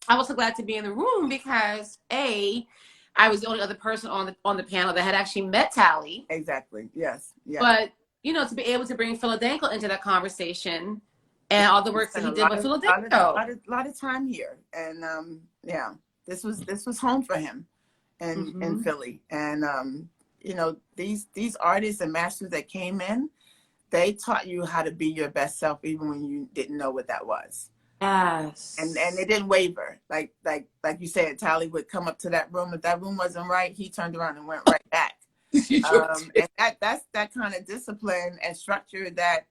Speaker 1: I was so glad to be in the room because I was the only other person on the panel that had actually met Talley.
Speaker 2: Exactly. Yes. Yes.
Speaker 1: But to be able to bring PHILADANCO into that conversation and all the
Speaker 2: We
Speaker 1: work that
Speaker 2: spent
Speaker 1: he did with PHILADANCO.
Speaker 2: lot of time here, and yeah, this was home for him, in
Speaker 1: Mm-hmm.
Speaker 2: Philly, and these artists and masters that came in, they taught you how to be your best self even when you didn't know what that was. And
Speaker 1: Yes.
Speaker 2: it didn't waver. Like you said, Tally would come up to that room. If that room wasn't right, he turned around and went right back. And that's that kind of discipline and structure that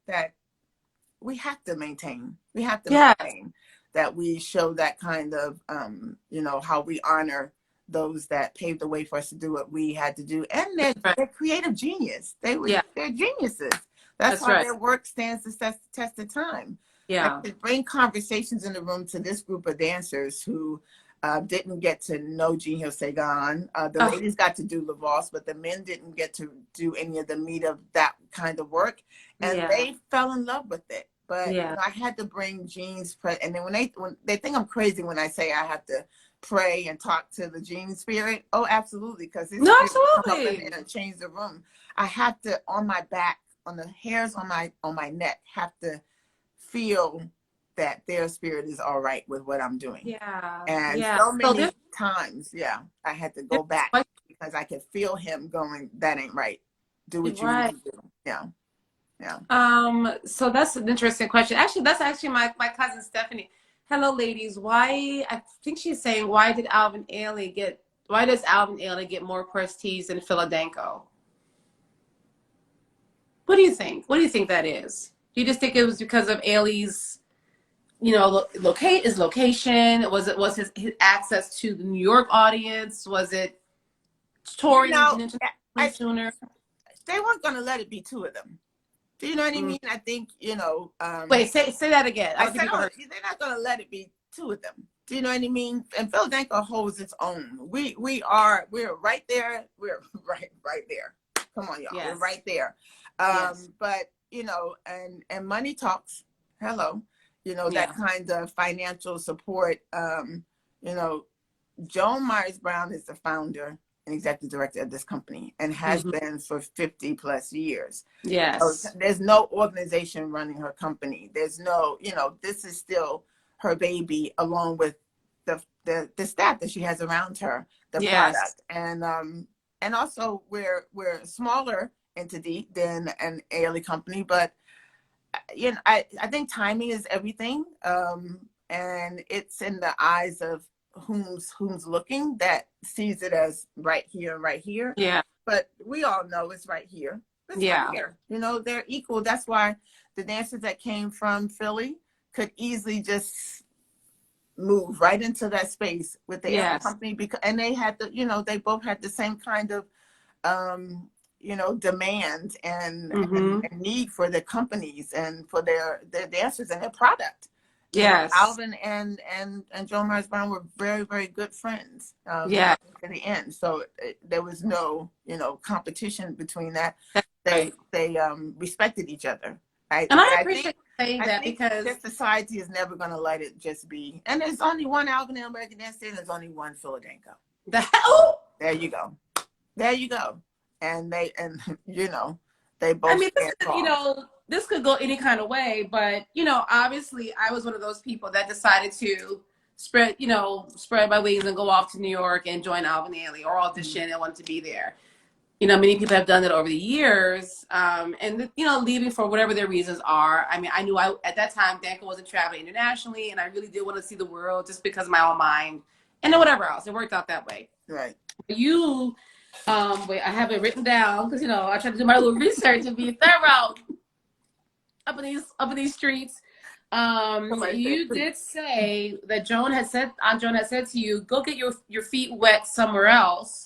Speaker 2: we have to maintain. We have to
Speaker 1: Yes.
Speaker 2: maintain that we show that kind of how we honor those that paved the way for us to do what we had to do. And
Speaker 1: Right.
Speaker 2: they're creative genius.
Speaker 1: Yeah.
Speaker 2: They're geniuses. That's
Speaker 1: That's
Speaker 2: why
Speaker 1: right.
Speaker 2: their work stands the test of time. And
Speaker 1: Yeah.
Speaker 2: to bring conversations in the room to this group of dancers who didn't get to know Jean Hill Sagan. The
Speaker 1: Oh,
Speaker 2: ladies got to do La Valse, but the men didn't get to do any of the meat of that kind of work. And
Speaker 1: yeah.
Speaker 2: they fell in love with it. But
Speaker 1: Yeah.
Speaker 2: I had to bring Jean's and then when they think I'm crazy when I say I have to pray and talk to the Jean spirit. Oh, absolutely, because his
Speaker 1: No,
Speaker 2: spirit will come up in
Speaker 1: absolutely.
Speaker 2: there and change the room. I have to, on my back, on the hairs on my neck, have to feel that their spirit is all right with what I'm doing.
Speaker 1: Yeah.
Speaker 2: And
Speaker 1: Yeah.
Speaker 2: so
Speaker 1: So
Speaker 2: many times, yeah, I had to go back because I could feel him going, that ain't right. Do what you need
Speaker 1: right.
Speaker 2: to do. Yeah. Yeah.
Speaker 1: So that's an interesting question. Actually, that's actually my cousin Stephanie. Hello, ladies. I think she's saying, why does Alvin Ailey get more prestige than PHILADANCO? What do you think? What do you think that is? Do you just think it was because of Ailey's, location? Was his access to the New York audience? Was it
Speaker 2: You
Speaker 1: touring
Speaker 2: know,
Speaker 1: internationally
Speaker 2: I,
Speaker 1: sooner?
Speaker 2: they weren't going to let it be two of them. Do you know what I
Speaker 1: Mm.
Speaker 2: mean? I think,
Speaker 1: Wait, say that again. I
Speaker 2: I
Speaker 1: don't think
Speaker 2: said,
Speaker 1: people
Speaker 2: oh,
Speaker 1: heard.
Speaker 2: they're not going to let it be two of them. Do you know what I mean? And PHILADANCO holds its own. We're right there. We're right there. Come on, y'all. We're
Speaker 1: Yes.
Speaker 2: right there.
Speaker 1: Yes.
Speaker 2: But and money talks. Hello. That
Speaker 1: Yeah.
Speaker 2: kind of financial support. You know, Joan Myers Brown is the founder and executive director of this company and has
Speaker 1: Mm-hmm.
Speaker 2: been for 50 plus years. So
Speaker 1: Yes.
Speaker 2: there's no organization running her company. There's no, this is still her baby, along with the staff that she has around her, the
Speaker 1: Yes.
Speaker 2: product, and also we're a smaller entity than an Ailey company, but I think timing is everything, and it's in the eyes of whom's looking that sees it as right here.
Speaker 1: Yeah.
Speaker 2: But we all know it's right here. It's right
Speaker 1: Yeah.
Speaker 2: here. They're equal. That's why the dancers that came from Philly could easily just move right into that space with the Ailey
Speaker 1: Yes.
Speaker 2: company, and they had they both had the same kind of demand
Speaker 1: Mm-hmm.
Speaker 2: and need for the companies and for their dancers and their product.
Speaker 1: Yes.
Speaker 2: Alvin and Joan Myers Brown were very, very good friends
Speaker 1: Yeah.
Speaker 2: in the end. So there was no, competition between that.
Speaker 1: That's
Speaker 2: They
Speaker 1: right.
Speaker 2: respected each other. Right?
Speaker 1: And I
Speaker 2: I think
Speaker 1: appreciate you saying that because
Speaker 2: this society is never going to let it just be. And there's only one Alvin and American Dance Theater. There's only one PHILADANCO.
Speaker 1: the hell.
Speaker 2: There you go. There you go. And they they both
Speaker 1: This
Speaker 2: stand
Speaker 1: is,
Speaker 2: tall.
Speaker 1: this could go any kind of way, but obviously I was one of those people that decided to spread my wings and go off to New York and join Alvin Ailey or audition and wanted to be there. Many people have done that over the years, and leaving for whatever their reasons are. I mean, I knew at that time Danko wasn't traveling internationally, and I really did want to see the world just because of my own mind, and then whatever else. It worked out that way.
Speaker 2: Right.
Speaker 1: You, wait, I have it written down because I tried to do my little research and be thorough up in these streets. You did say that Joan had said to you, go get your feet wet somewhere else.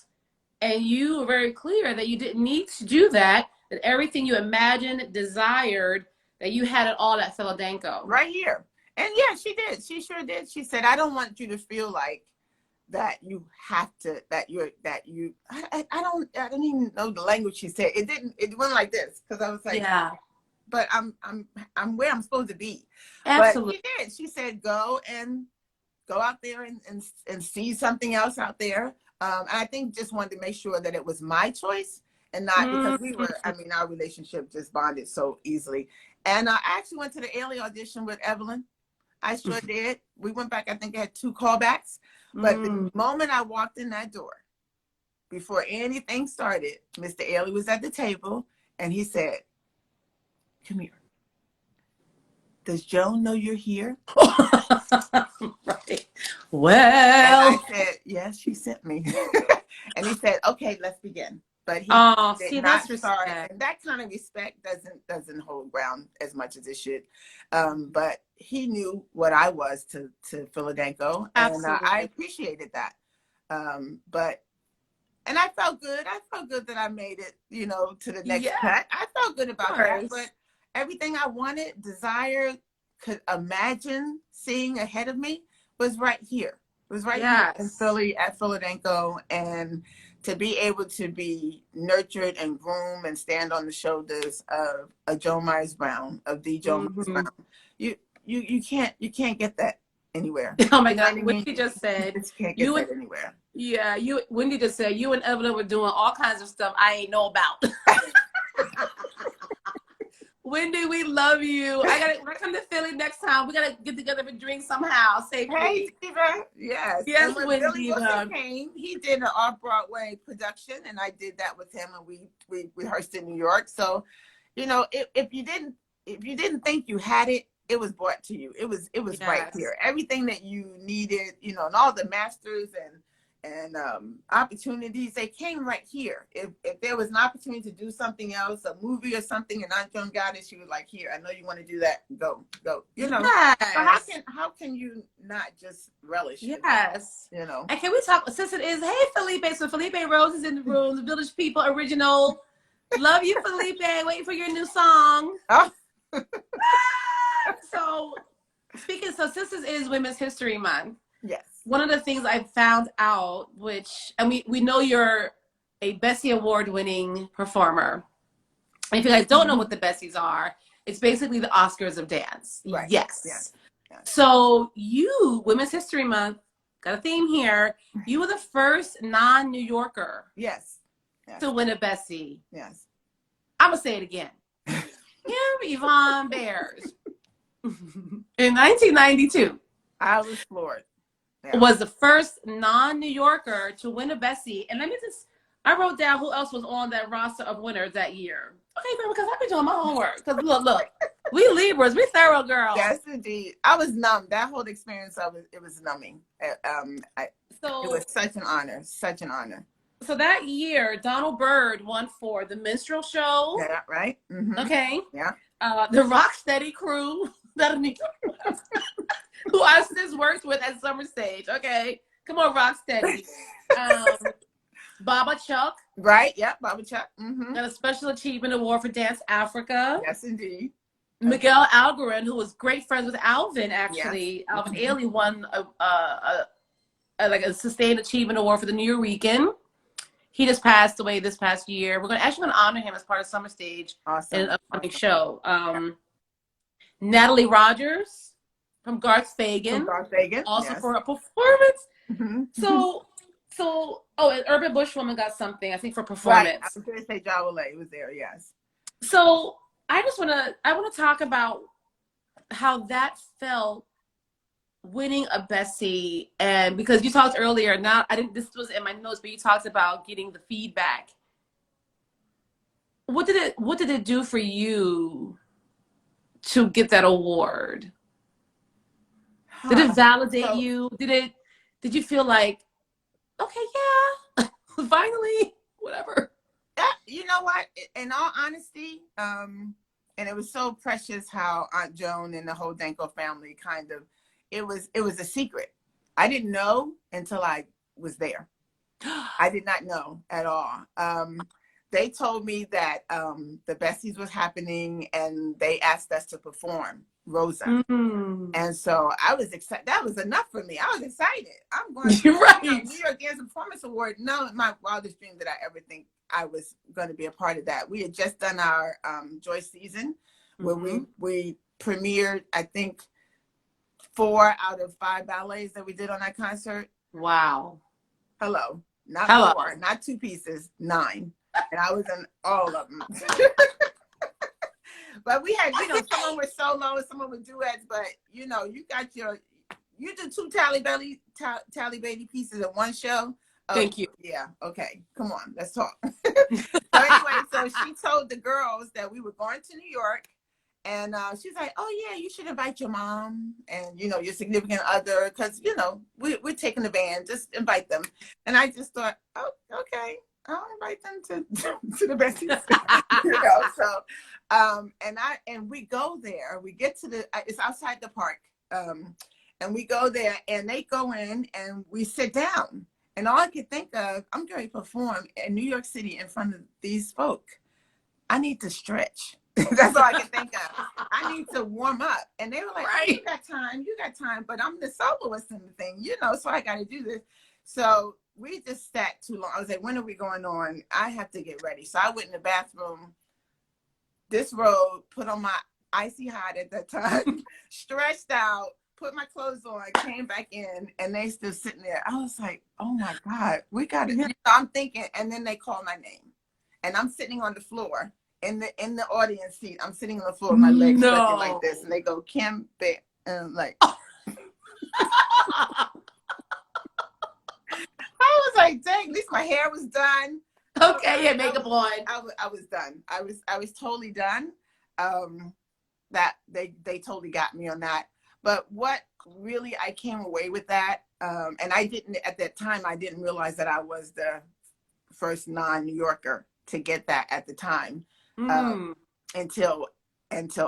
Speaker 1: And you were very clear that you didn't need to do that, that everything you imagined, desired, that you had it all at PHILADANCO.
Speaker 2: Right here. And yeah, she did. She sure did. She said, I don't want you to feel like that you have to, I don't even know the language she said. It went like this. Cause I was like,
Speaker 1: Yeah,
Speaker 2: but I'm where I'm supposed to be.
Speaker 1: absolutely.
Speaker 2: But she did. She said, go out there and see something else out there. And I think just wanted to make sure that it was my choice and not because our relationship just bonded so easily. And I actually went to the Ailey audition with Evelyn. I sure did. We went back, I think I had 2 callbacks. But the moment I walked in that door, before anything started, Mr. Ailey was at the table and he said, come here. Does Joan know you're here?
Speaker 1: Right. Well.
Speaker 2: And I said, yes, she sent me. And he said, okay, let's begin. But he did not start. And that kind of respect doesn't hold ground as much as it should. But he knew what I was to PHILADANCO, and I appreciated that. And I felt good. I felt good that I made it, to the next cut. I felt good about that. But everything I wanted, desired, could imagine seeing ahead of me was right here. It was right here in Philly at PHILADANCO, and to be able to be nurtured and groomed and stand on the shoulders of a Joan Myers Brown, of the Joan Myers Brown, you can't get that anywhere.
Speaker 1: Oh my God! Wendy just said
Speaker 2: you can't get that anywhere.
Speaker 1: Yeah, Wendy just said you and Evelyn were doing all kinds of stuff I ain't know about. Wendy, we love you. When I come to Philly next time, we gotta get together for drinks somehow. Say
Speaker 2: hey, Diva. Yes.
Speaker 1: Yes,
Speaker 2: when
Speaker 1: Wendy.
Speaker 2: Billy Wilson came, he did an off-Broadway production, and I did that with him, and we rehearsed in New York. So, if you didn't think you had it, it was brought to you. It was right here. Everything that you needed, and all the masters and opportunities, they came right here. If there was an opportunity to do something else, a movie or something, and Aunt Joan got it, she was like, here, I know you want to do that. Go.
Speaker 1: Yes.
Speaker 2: So how can you not just relish
Speaker 1: yes
Speaker 2: it,
Speaker 1: And can we talk, since it is, hey Felipe, so Felipe Rose is in the room, the Village People original. Love you, Felipe. Waiting for your new song. So since this is Women's History Month,
Speaker 2: yes,
Speaker 1: one of the things I found out, we know you're a Bessie Award-winning performer. And if you guys don't know what the Bessies are, it's basically the Oscars of dance.
Speaker 2: Right.
Speaker 1: Yes. So you, Women's History Month, got a theme here. You were the first non-New Yorker to win a Bessie.
Speaker 2: Yes.
Speaker 1: I'm going to say it again. Kim Yvonne Bears. In 1992.
Speaker 2: I was floored.
Speaker 1: Was the first non-New Yorker to win a Bessie. And I wrote down who else was on that roster of winners that year. Okay, because I've been doing my homework. Because look, we Libras, we thorough girls.
Speaker 2: Yes, indeed. I was numb. That whole experience it was numbing. It was such an honor, So that year, Donald Byrd won for The Minstrel Show. Yeah, right. Mm-hmm.
Speaker 1: Okay.
Speaker 2: Yeah.
Speaker 1: The Rocksteady Crew, who I since worked with at Summer Stage. Okay, come on, Rocksteady. Baba Chuck.
Speaker 2: Right. Yeah, Baba Chuck. Mm-hmm.
Speaker 1: Got a Special Achievement Award for Dance Africa.
Speaker 2: Yes, indeed.
Speaker 1: Miguel Algarin, who was great friends with Alvin, actually. Yes. Alvin Ailey won a Sustained Achievement Award for the New Eurekan. He just passed away this past year. We're going to honor him as part of Summer Stage in an upcoming show. Natalie Rogers from Garth Fagan. Also for a performance. Mm-hmm. And Urban Bushwoman got something, I think, for performance.
Speaker 2: Right. I was going to say Jawale was there, yes.
Speaker 1: So I want to talk about how that felt winning a Bessie, and because you talked earlier, this was in my notes, but you talked about getting the feedback. What did it do for you to get that award? Did it validate you? Did you feel like, okay, yeah, finally, whatever?
Speaker 2: You know what? In all honesty, and it was so precious how Aunt Joan and the whole Danko family it was a secret. I didn't know until I was there. I did not know at all. they told me that the Bessies was happening, and they asked us to perform Rosa. And so I was excited. That was enough for me. I was excited. I'm going to
Speaker 1: Right.
Speaker 2: New York Dance Performance Award. No, my wildest dream did I ever think I was going to be a part of that. We had just done our Joy season, where we premiered, I think, 4 out of 5 ballets that we did on that concert.
Speaker 1: Wow.
Speaker 2: Hello. Not
Speaker 1: Hello.
Speaker 2: 4, not 2 pieces, 9. And I was in all of them. But we had, someone with solo and someone with duets. But, you got you do 2 Talley Beatty pieces in one show. Oh,
Speaker 1: thank you.
Speaker 2: Yeah. Okay. Come on. Let's talk. So anyway, so she told the girls that we were going to New York. And she's like, oh, yeah, you should invite your mom and, your significant other. Because, we're taking the band. Just invite them. And I just thought, oh, okay. I'll invite them to the Bessie. So, and we go there. We get to it's outside the park. And we go there, and they go in, and we sit down. And all I could think of, I'm going to perform in New York City in front of these folk. I need to stretch. That's all I can think of. I need to warm up. And they were like, right. You got time. But I'm the soloist in the thing, so I got to do this. So we just sat too long. I was like, when are we going on? I have to get ready. So I went in the bathroom, this robe, put on my icy hot at that time, stretched out, put my clothes on, came back in, and they still sitting there. I was like, oh my God, we got it. I'm thinking, and then they call my name. And I'm sitting on the floor. In the audience seat, I'm sitting on the floor, my legs stretching like this, and they go, Kim, and I'm like, I was like, dang, at least my hair was done.
Speaker 1: Okay, yeah, makeup on.
Speaker 2: I was done. I was totally done. That they totally got me on that. But what really I came away with that, and I didn't at that time. I didn't realize that I was the first non-New Yorker to get that at the time. Until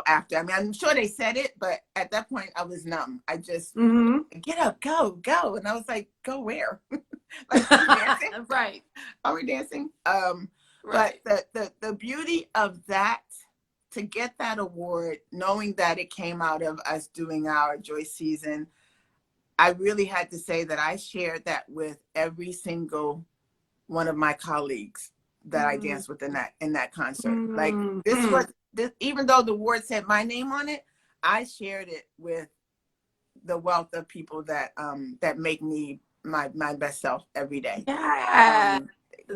Speaker 2: after. I mean, I'm sure they said it, but at that point I was numb. I just get up, go, and I was like, go where? Like, are we dancing?
Speaker 1: Right.
Speaker 2: Are we dancing?
Speaker 1: Right.
Speaker 2: But the beauty of that, to get that award, knowing that it came out of us doing our Joy season, I really had to say that I shared that with every single one of my colleagues that I danced with in that concert. Like this, even though the award said my name on it, I shared it with the wealth of people that make me my best self every day.
Speaker 1: Yeah.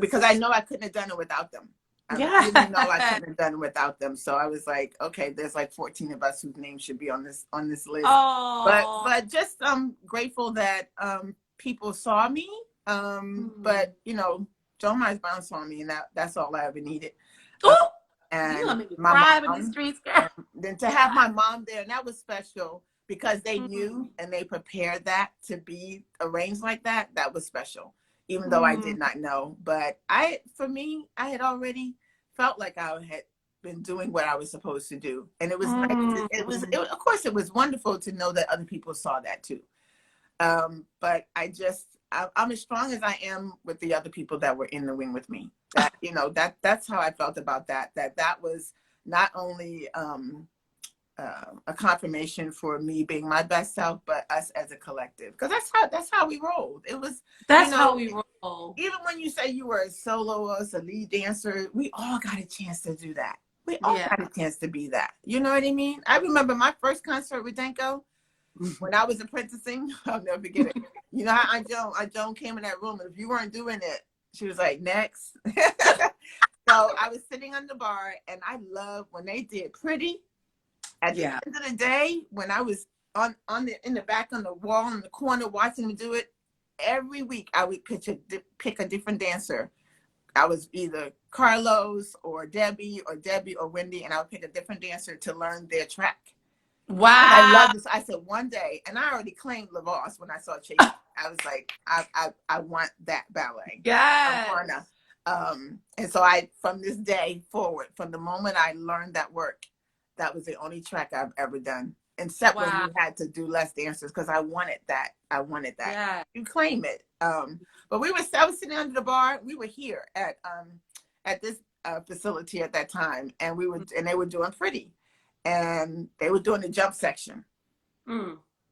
Speaker 2: Because I know I couldn't have done it without them. I really know I couldn't have done it without them. So I was like, okay, there's like 14 of us whose names should be on this list.
Speaker 1: Oh.
Speaker 2: But just grateful that people saw me. But Joan Bound saw me, and that's all I ever needed. And
Speaker 1: you gonna make me
Speaker 2: my
Speaker 1: cry
Speaker 2: mom,
Speaker 1: in the streets, girl.
Speaker 2: Then to have my mom there, and that was special because they knew and they prepared that to be arranged like that. That was special, even though I did not know. But for me, I had already felt like I had been doing what I was supposed to do, and it was nice. Of course, it was wonderful to know that other people saw that too. But I'm as strong as I am with the other people that were in the wing with me. That that's how I felt about that. That was not only a confirmation for me being my best self, but us as a collective. Because that's how we rolled. It was
Speaker 1: how we roll.
Speaker 2: Even when you say you were a soloist, a lead dancer, we all got a chance to do that. We all got a chance to be that. You know what I mean? I remember my first concert with Danko. When I was apprenticing, I'll never forget it. You know how Joan came in that room, and if you weren't doing it, she was like, next. So I was sitting on the bar, and I love when they did Pretty. At the end of the day, when I was in the back on the wall in the corner watching them do it, every week I would pick a different dancer. I was either Carlos or Debbie or Wendy, and I would pick a different dancer to learn their track.
Speaker 1: Wow.
Speaker 2: I love this. I said one day, and I already claimed LaVos when I saw Chase. I was like, I want that ballet.
Speaker 1: Yeah.
Speaker 2: And so from this day forward, from the moment I learned that work, that was the only track I've ever done. Except when we had to do less dancers, because I wanted that. Yeah. You claim it. But I was sitting under the bar. We were here at this facility at that time, and they were doing pretty, and they were doing the jump section.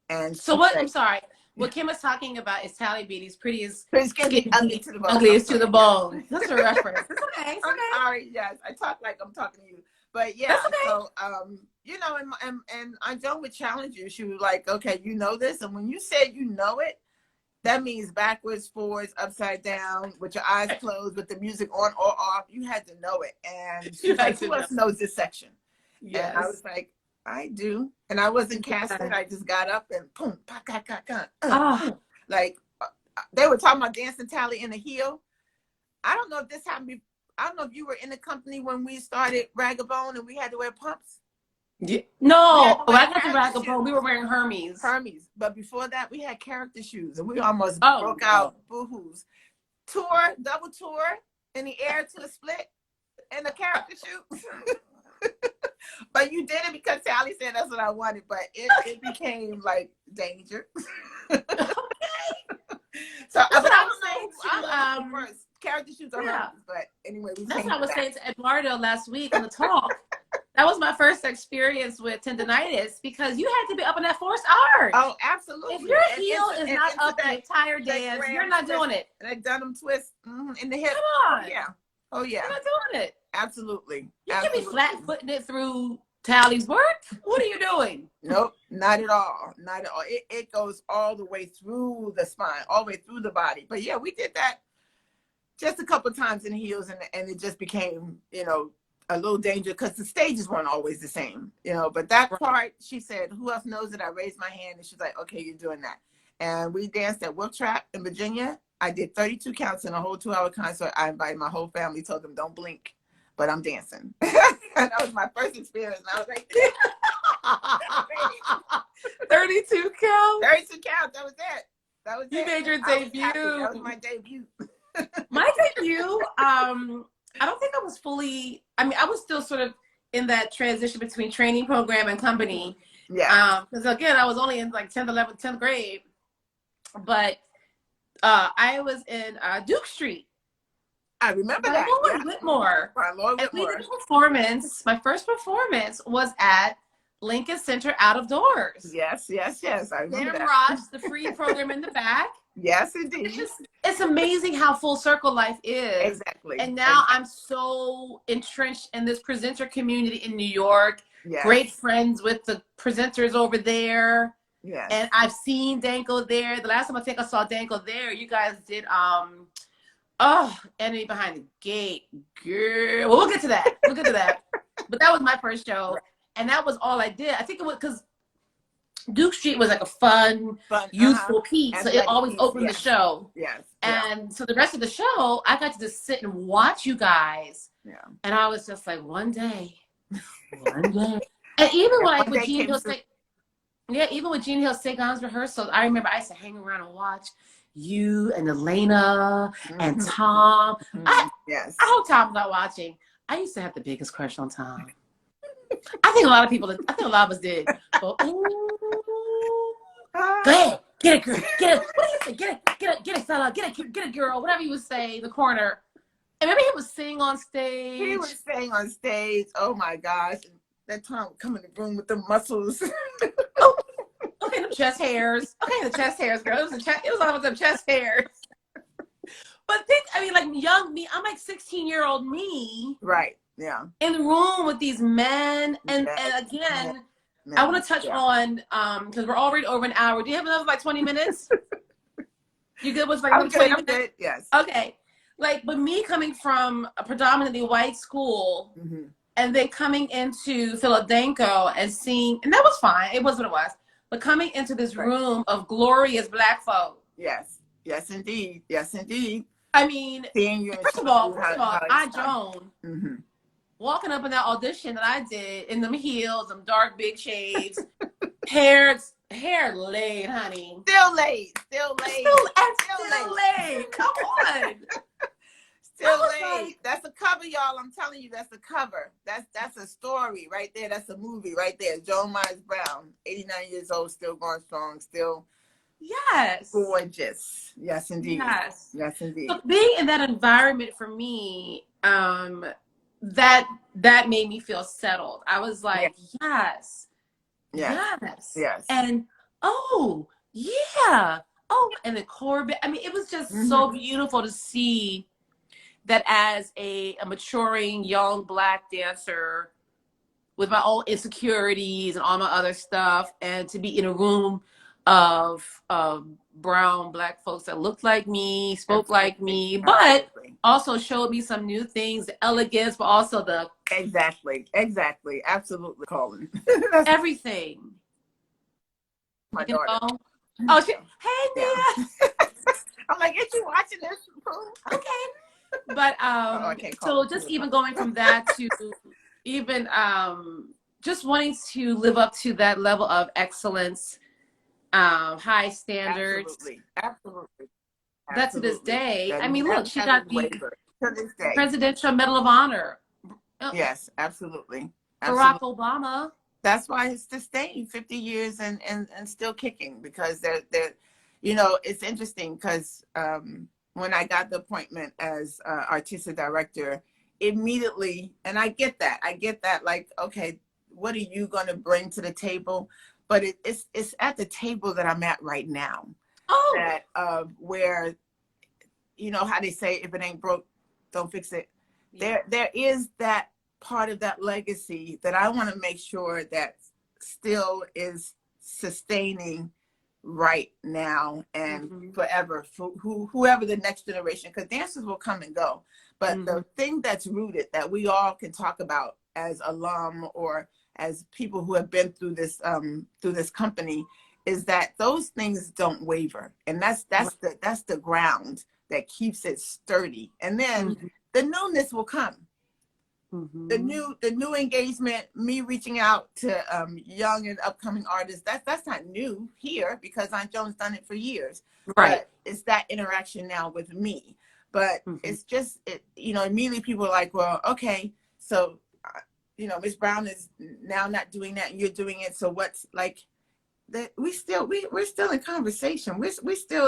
Speaker 2: And
Speaker 1: so what? I'm sorry. What Kim is talking about is Talley Beatty's prettiest,
Speaker 2: skinny, ugly to the bone.
Speaker 1: Ugliest to the bone. That's a reference. It's okay. It's
Speaker 2: I'm
Speaker 1: okay.
Speaker 2: sorry. Yes, I talk like I'm talking to you, but yeah.
Speaker 1: That's okay.
Speaker 2: So you know, and Aunt Joan would challenge you. She was like, "Okay, you know this," and when you said you know it, that means backwards, forwards, upside down, with your eyes closed, with the music on or off. You had to know it, and she's like, "Who else knows this section?" Yes. And I was like, I do. And I wasn't casted. I just got up and boom, like they were talking about dancing Talley in the heel. I don't know if this happened. I don't know if you were in the company when we started Ragabone and we had to wear pumps.
Speaker 1: Yeah. No, I got the Ragabone. We were wearing Hermes.
Speaker 2: But before that, we had character shoes, and we almost broke out boohoos. Double tour in the air to a split, and the character shoes. But you did it because Talley said that's what I wanted, but it became like danger. Okay. So I don't know first. Character shoots are hers, but anyway,
Speaker 1: that's what I was saying to Eduardo last week on the talk. That was my first experience with tendonitis because you had to be up in that forced arch.
Speaker 2: Oh, absolutely.
Speaker 1: If your heel is not up the entire dance, you're not doing it.
Speaker 2: And that Dunham twist in the hip.
Speaker 1: Come on.
Speaker 2: Yeah. Oh, yeah.
Speaker 1: You're not doing it.
Speaker 2: Absolutely.
Speaker 1: You can be flat-footing it through Talley's work. What are you doing?
Speaker 2: Nope, not at all. Not at all. It goes all the way through the spine, all the way through the body. But yeah, we did that just a couple of times in heels, and it just became, you know, a little dangerous because the stages weren't always the same, you know. But that part, she said, who else knows it? I raised my hand, and she's like, okay, you're doing that. And we danced at Wolf Trap in Virginia. I did 32 counts in a whole 2-hour concert. I invited my whole family, told them, don't blink, but I'm dancing. And that was my first experience. And I was like,
Speaker 1: 32 counts?
Speaker 2: 32 counts, that was it. That was
Speaker 1: you
Speaker 2: it.
Speaker 1: made your debut.
Speaker 2: That was my debut.
Speaker 1: My debut, I don't think I was fully, I mean, I was still sort of in that transition between training program and company.
Speaker 2: Yeah.
Speaker 1: Because again, I was only in like 10th, 11th, 10th grade. But I was in Duke Street.
Speaker 2: I remember that.
Speaker 1: Lord Whitmore. And we did a performance. My first performance was at Lincoln Center Out of Doors.
Speaker 2: Yes. I remember that.
Speaker 1: Ross, the free program in the back.
Speaker 2: Yes, indeed.
Speaker 1: It's amazing how full circle life is.
Speaker 2: Exactly.
Speaker 1: And now I'm so entrenched in this presenter community in New York.
Speaker 2: Yes.
Speaker 1: Great friends with the presenters over there.
Speaker 2: Yes.
Speaker 1: And I've seen Danko there. The last time I think I saw Danko there, you guys did Enemy Behind the Gate. Girl. Well, we'll get to that. But that was my first show. Right. And that was all I did. I think it was because Duke Street was like a fun youthful piece. And so it always opened the show.
Speaker 2: Yes.
Speaker 1: And so the rest of the show, I got to just sit and watch you guys.
Speaker 2: Yeah.
Speaker 1: And I was just like, one day. And even like with Gene Hill, even with Gene Hill Sagan's rehearsals, I remember I used to hang around and watch you and Elena and Tom. I hope Tom's not watching. I used to have the biggest crush on Tom. I think a lot of us did. But, go ahead, get it, girl, get it. What do you say? Get it, fella, get it, girl. Whatever you would say in the corner. And maybe he was singing on stage.
Speaker 2: He was singing on stage. Oh my gosh! That Tom would come in the room with the muscles.
Speaker 1: Okay, the chest hairs. Okay, the chest hairs, girl. It was all with the chest hairs. But like young me, I'm like 16-year-old me.
Speaker 2: Right. Yeah.
Speaker 1: In the room with these men, and again, I want to touch on because we're already over an hour. Do you have another like 20 minutes? You good with like 20 minutes?
Speaker 2: Yes.
Speaker 1: Okay. But me coming from a predominantly white school, and then coming into PHILADANCO and seeing, and that was fine. It was what it was. But coming into this room of glorious Black folk.
Speaker 2: Yes. Yes, indeed. Yes, indeed.
Speaker 1: I mean, first of all, Joan, walking up in that audition that I did in them heels, them dark big shades, hair laid, honey.
Speaker 2: Still laid.
Speaker 1: Come on.
Speaker 2: Still laid. That's a cover, y'all. I'm telling you, that's a cover. That's a story right there. That's a movie right there. Joan Myers Brown, 89 years old, still going strong, still gorgeous. Yes, indeed. Yes, indeed.
Speaker 1: So being in that environment for me, that made me feel settled. I was
Speaker 2: Yeah.
Speaker 1: like, yes,
Speaker 2: Yes.
Speaker 1: yes.
Speaker 2: Yes.
Speaker 1: And oh, yeah. Oh, and the Corbett. I mean, it was just so beautiful to see that as a maturing young Black dancer with my own insecurities and all my other stuff, and to be in a room of brown Black folks that looked like me, spoke like me, but
Speaker 2: Absolutely.
Speaker 1: also showed me some new things, the elegance, but also the
Speaker 2: Exactly. Absolutely, Colin.
Speaker 1: everything.
Speaker 2: My
Speaker 1: You
Speaker 2: daughter.
Speaker 1: know? Oh, hey
Speaker 2: Yeah.
Speaker 1: Nia.
Speaker 2: I'm like, is you watching this?
Speaker 1: Okay. But
Speaker 2: I can't call
Speaker 1: so
Speaker 2: it
Speaker 1: just
Speaker 2: too.
Speaker 1: even going from that to even just wanting to live up to that level of excellence, high standards.
Speaker 2: Absolutely.
Speaker 1: That to this
Speaker 2: Absolutely.
Speaker 1: day,
Speaker 2: That
Speaker 1: I mean, look,
Speaker 2: never
Speaker 1: she got
Speaker 2: hasn't
Speaker 1: the
Speaker 2: wavered to this day.
Speaker 1: Presidential Medal of Honor.
Speaker 2: Yes, absolutely.
Speaker 1: Barack Obama.
Speaker 2: That's why it's sustained 50 years and still kicking, because they're you know, it's interesting because when I got the appointment as artistic director, immediately, and I get that, like, okay, what are you going to bring to the table? But it's at the table that I'm at right now.
Speaker 1: Oh,
Speaker 2: That where, you know how they say, if it ain't broke, don't fix it.
Speaker 1: yeah.
Speaker 2: There is that part of that legacy that I want to make sure that still is sustaining right now and forever for whoever the next generation, because dancers will come and go. But the thing that's rooted that we all can talk about as alum or as people who have been through this company is that those things don't waver. And that's the ground that keeps it sturdy. And then the newness will come. The new engagement, me reaching out to young and upcoming artists, that's not new here, because Aunt Joan's done it for years.
Speaker 1: Right.
Speaker 2: But it's that interaction now with me. But it's just, you know, immediately people are like, well, okay, so, you know, Miss Brown is now not doing that and you're doing it. So what's like, that we're still in conversation. We're still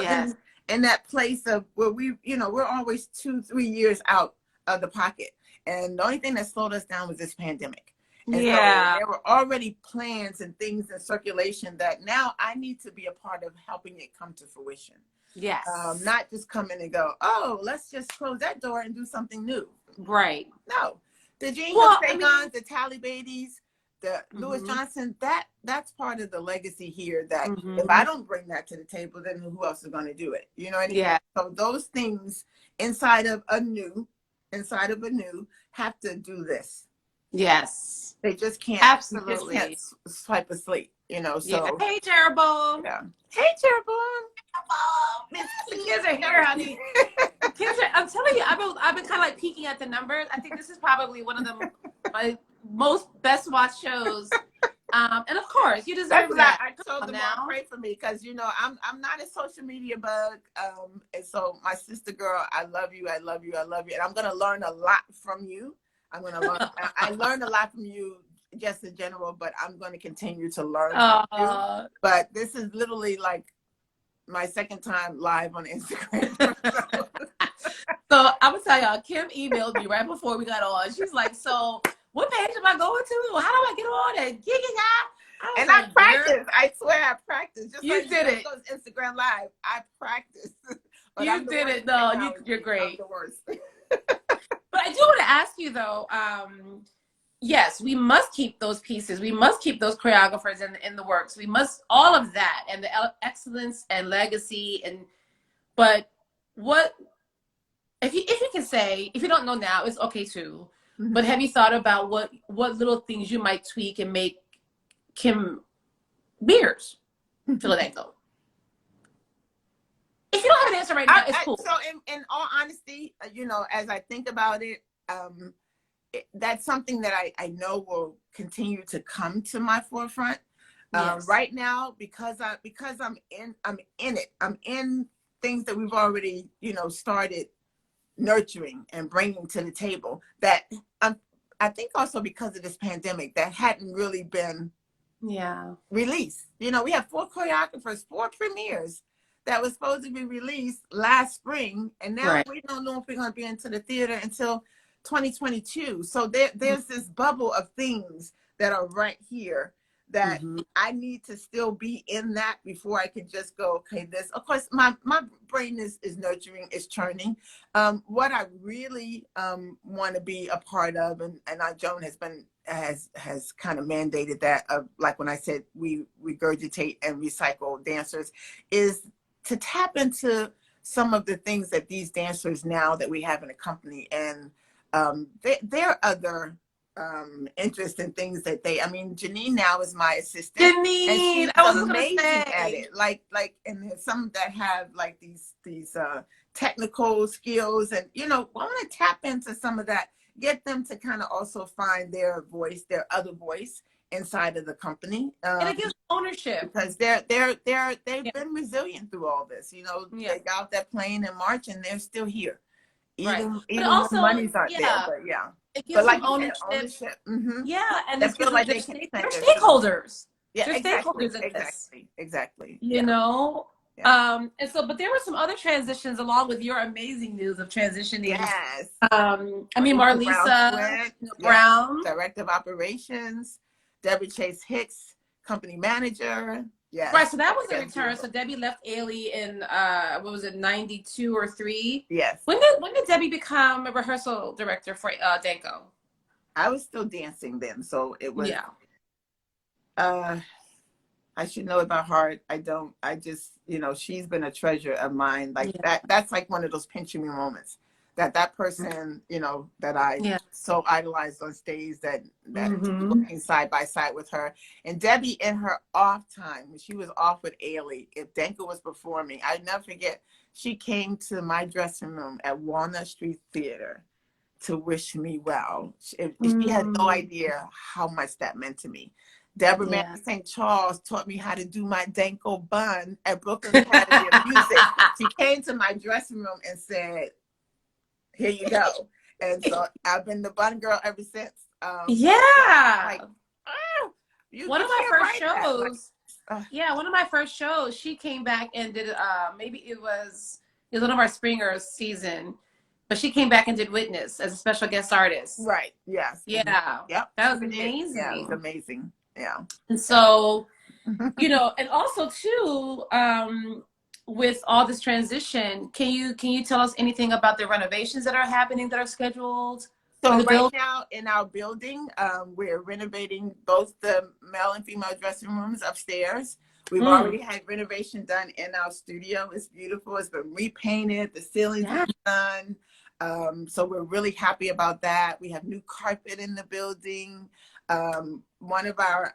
Speaker 2: in that place of where we, you know, we're always 2-3 years out of the pocket. And the only thing that slowed us down was this pandemic. And so there were already plans and things in circulation that now I need to be a part of helping it come to fruition.
Speaker 1: Yes.
Speaker 2: Not just come in and go, oh, let's just close that door and do something new.
Speaker 1: Right.
Speaker 2: No. The Jean Sagans, the Talley Beattys, the Louis Johnson, that's part of the legacy here, that if I don't bring that to the table, then who else is going to do it? You know what I mean?
Speaker 1: Yeah.
Speaker 2: So those things inside of a new have to do this.
Speaker 1: Yes.
Speaker 2: They just can't.
Speaker 1: Absolutely.
Speaker 2: You just can't swipe asleep, you know. So
Speaker 1: Hey, Jeroboam.
Speaker 2: Yeah. Hey, Jeroboam.
Speaker 1: The kids are here, honey. I'm telling you, I've been kind of like peeking at the numbers. I think this is probably one of my most best watched shows. And of course, you deserve that.
Speaker 2: I told them all, pray for me, because you know I'm not a social media bug. And so my sister girl, I love you, and I'm gonna learn a lot from you. I'm gonna learn. I learned a lot from you just in general, but I'm going to continue to learn from you. But this is literally like my second time live on Instagram.
Speaker 1: So I'm gonna tell y'all, Kim emailed me right before we got on. She's like, so what page am I going to? How do I get on that Gigi?
Speaker 2: And I practiced. I swear I practiced. Just
Speaker 1: you
Speaker 2: like
Speaker 1: did it.
Speaker 2: Goes Instagram Live. I practiced. But
Speaker 1: you did it. No, you're great.
Speaker 2: I'm the worst.
Speaker 1: But I do want to ask you though, yes, we must keep those pieces. We must keep those choreographers in the works. We must, all of that, and the excellence and legacy. But what, if you can say, if you don't know now, it's okay too. Mm-hmm. But have you thought about what little things you might tweak and make Kim Bears PHILADANCO? If you don't have an answer right now, it's cool.
Speaker 2: So in all honesty, you know, as I think about it, that's something that I know will continue to come to my forefront. Yes. Right now, because I'm in it. I'm in things that we've already, you know, started nurturing and bringing to the table, that I think also because of this pandemic that hadn't really been released. You know, we have 4 choreographers, 4 premieres that was supposed to be released last spring, and now we don't know if we're going to be into the theater until 2022. So there's this bubble of things that are right here that I need to still be in that before I can just go, okay, this, of course, my brain is nurturing, is churning. What I really want to be a part of, and Joan has kind of mandated that, like when I said we regurgitate and recycle dancers, is to tap into some of the things that these dancers now that we have in a company, and there are other interesting things that Janine now is my assistant.
Speaker 1: Janine,
Speaker 2: and she's
Speaker 1: I was
Speaker 2: amazing
Speaker 1: gonna say.
Speaker 2: at it. And there's some that have like these technical skills, and I want to tap into some of that, get them to kind of also find their voice, their other voice inside of the company.
Speaker 1: And it gives ownership,
Speaker 2: because they've been resilient through all this. They got off that plane in March and they're still here. Even
Speaker 1: also,
Speaker 2: when money's not there, but
Speaker 1: it gives them
Speaker 2: ownership.
Speaker 1: Yeah, and
Speaker 2: they feel like they're
Speaker 1: stakeholders.
Speaker 2: Yeah,
Speaker 1: they're stakeholders in this.
Speaker 2: Exactly.
Speaker 1: You know. Yeah. And so, but there were some other transitions along with your amazing news of transitioning.
Speaker 2: Yes.
Speaker 1: Marlisa Brown,
Speaker 2: Director of Operations, Debbie Chase Hicks, Company Manager. Yes.
Speaker 1: Right, so that was a return. So Debbie left Ailey in 92 or 3?
Speaker 2: Yes.
Speaker 1: When did Debbie become a rehearsal director for Danco?
Speaker 2: I was still dancing then, so it was. Yeah. I should know it by heart. I don't. I just, she's been a treasure of mine. Like that. That's like one of those pinching me moments. That person, that I so idolized on stage, that working side by side with her. And Debbie, in her off time, when she was off with Ailey, if Danko was performing, I'd never forget, she came to my dressing room at Walnut Street Theater to wish me well. She had no idea how much that meant to me. Deborah Mann St. Charles taught me how to do my Danko bun at Brooklyn Academy of Music. She came to my dressing room and said, "Here you go." And so I've been the bun girl ever since.
Speaker 1: One of my first shows. One of my first shows, she came back and did maybe it was one of our Springers season, but she came back and did Witness as a special guest artist.
Speaker 2: Right. Yes.
Speaker 1: Yeah.
Speaker 2: Yep.
Speaker 1: That was amazing.
Speaker 2: Yeah, it was amazing. Yeah.
Speaker 1: And so, and also too, with all this transition, can you tell us anything about the renovations that are happening, that are scheduled?
Speaker 2: So right now in our building, we're renovating both the male and female dressing rooms upstairs. We've already had renovation done in our studio. It's beautiful. It's been repainted. The ceilings are done. So we're really happy about that. We have new carpet in the building. One of our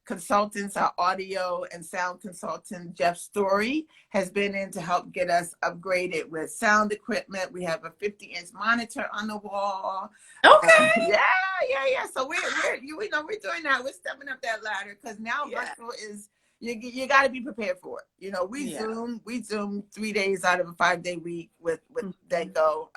Speaker 2: consultants, our audio and sound consultant, Jeff Story, has been in to help get us upgraded with sound equipment. We have a 50-inch monitor on the wall.
Speaker 1: Okay.
Speaker 2: Yeah. So we're doing that. We're stepping up that ladder, because now virtual is, you got to be prepared for it. We Zoom 3 days out of a 5-day week with Danko,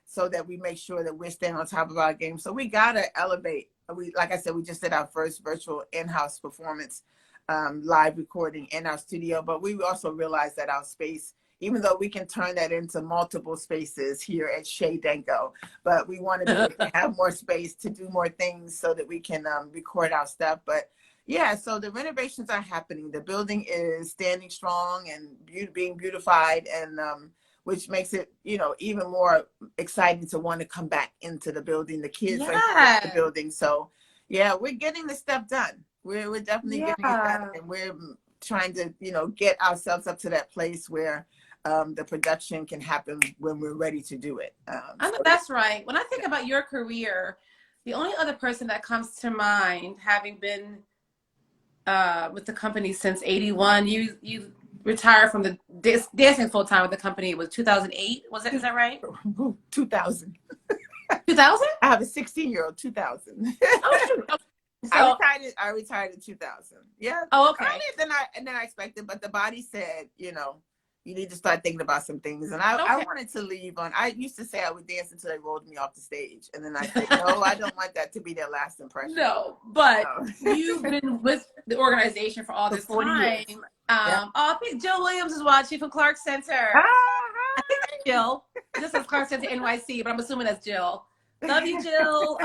Speaker 2: so that we make sure that we're staying on top of our game. So we got to elevate. Like I said, we just did our first virtual in-house performance, live recording in our studio. But we also realized that our space, even though we can turn that into multiple spaces here at Shea Danko, but we want to have more space to do more things so that we can record our stuff. But so the renovations are happening. The building is standing strong and being beautified, and which makes it, even more exciting to want to come back into the building. The kids are in the building. So, we're getting the stuff done. We're definitely getting it done. And we're trying to, get ourselves up to that place where the production can happen when we're ready to do it.
Speaker 1: I know that's right. When I think about your career, the only other person that comes to mind, having been with the company since 81, you retired from the dancing full time with the company. It was 2008. Is that right?
Speaker 2: 2000.
Speaker 1: 2000?
Speaker 2: I have a 16-year-old. 2000.
Speaker 1: So,
Speaker 2: I retired in 2000. Yeah.
Speaker 1: Oh, okay.
Speaker 2: Earlier than I expected, but the body said, you need to start thinking about some things. And I wanted to leave on. I used to say I would dance until they rolled me off the stage, and then I said, no, I don't want that to be their last impression.
Speaker 1: No, but you've been with the organization for all this time.
Speaker 2: Years.
Speaker 1: I think Jill Williams is watching from Clark Center. I think that's Jill. This is Clark Center NYC, but I'm assuming that's Jill. Love you, Jill.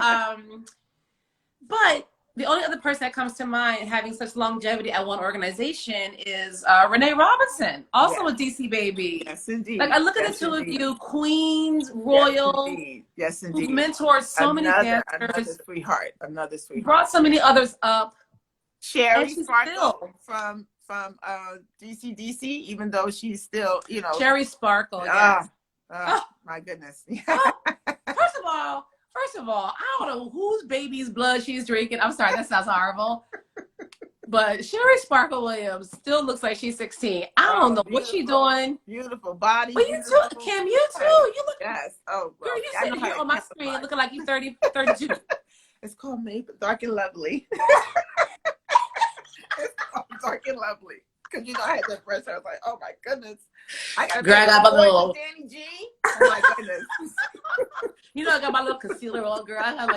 Speaker 1: But the only other person that comes to mind having such longevity at one organization is Renee Robinson, also a DC baby.
Speaker 2: Yes, indeed.
Speaker 1: Like I look at
Speaker 2: yes,
Speaker 1: the two
Speaker 2: indeed.
Speaker 1: of you, queens, royal,
Speaker 2: yes, indeed. Yes,
Speaker 1: who've
Speaker 2: indeed.
Speaker 1: mentored so many dancers,
Speaker 2: Another sweetheart. Another sweetheart.
Speaker 1: brought so many others up.
Speaker 2: Sherry
Speaker 1: she's
Speaker 2: Sparkle
Speaker 1: still
Speaker 2: from DC, even though she's still,
Speaker 1: Sherry Sparkle. Yes.
Speaker 2: Oh, my goodness.
Speaker 1: First of all, I don't know whose baby's blood she's drinking. I'm sorry, that sounds horrible. But Sherry Sparkle Williams still looks like she's 16. I don't know what she's doing.
Speaker 2: Beautiful body.
Speaker 1: But you too, Kim, you too. You look.
Speaker 2: Yes. Oh, well,
Speaker 1: girl, you sitting here on my screen looking like you're 30, 32.
Speaker 2: It's called Maple Dark and Lovely. It's called Dark and Lovely. Because I had that breast. I was like, oh my goodness. I got
Speaker 1: my little
Speaker 2: Danny G. Oh my goodness.
Speaker 1: I got my little concealer on, girl. I have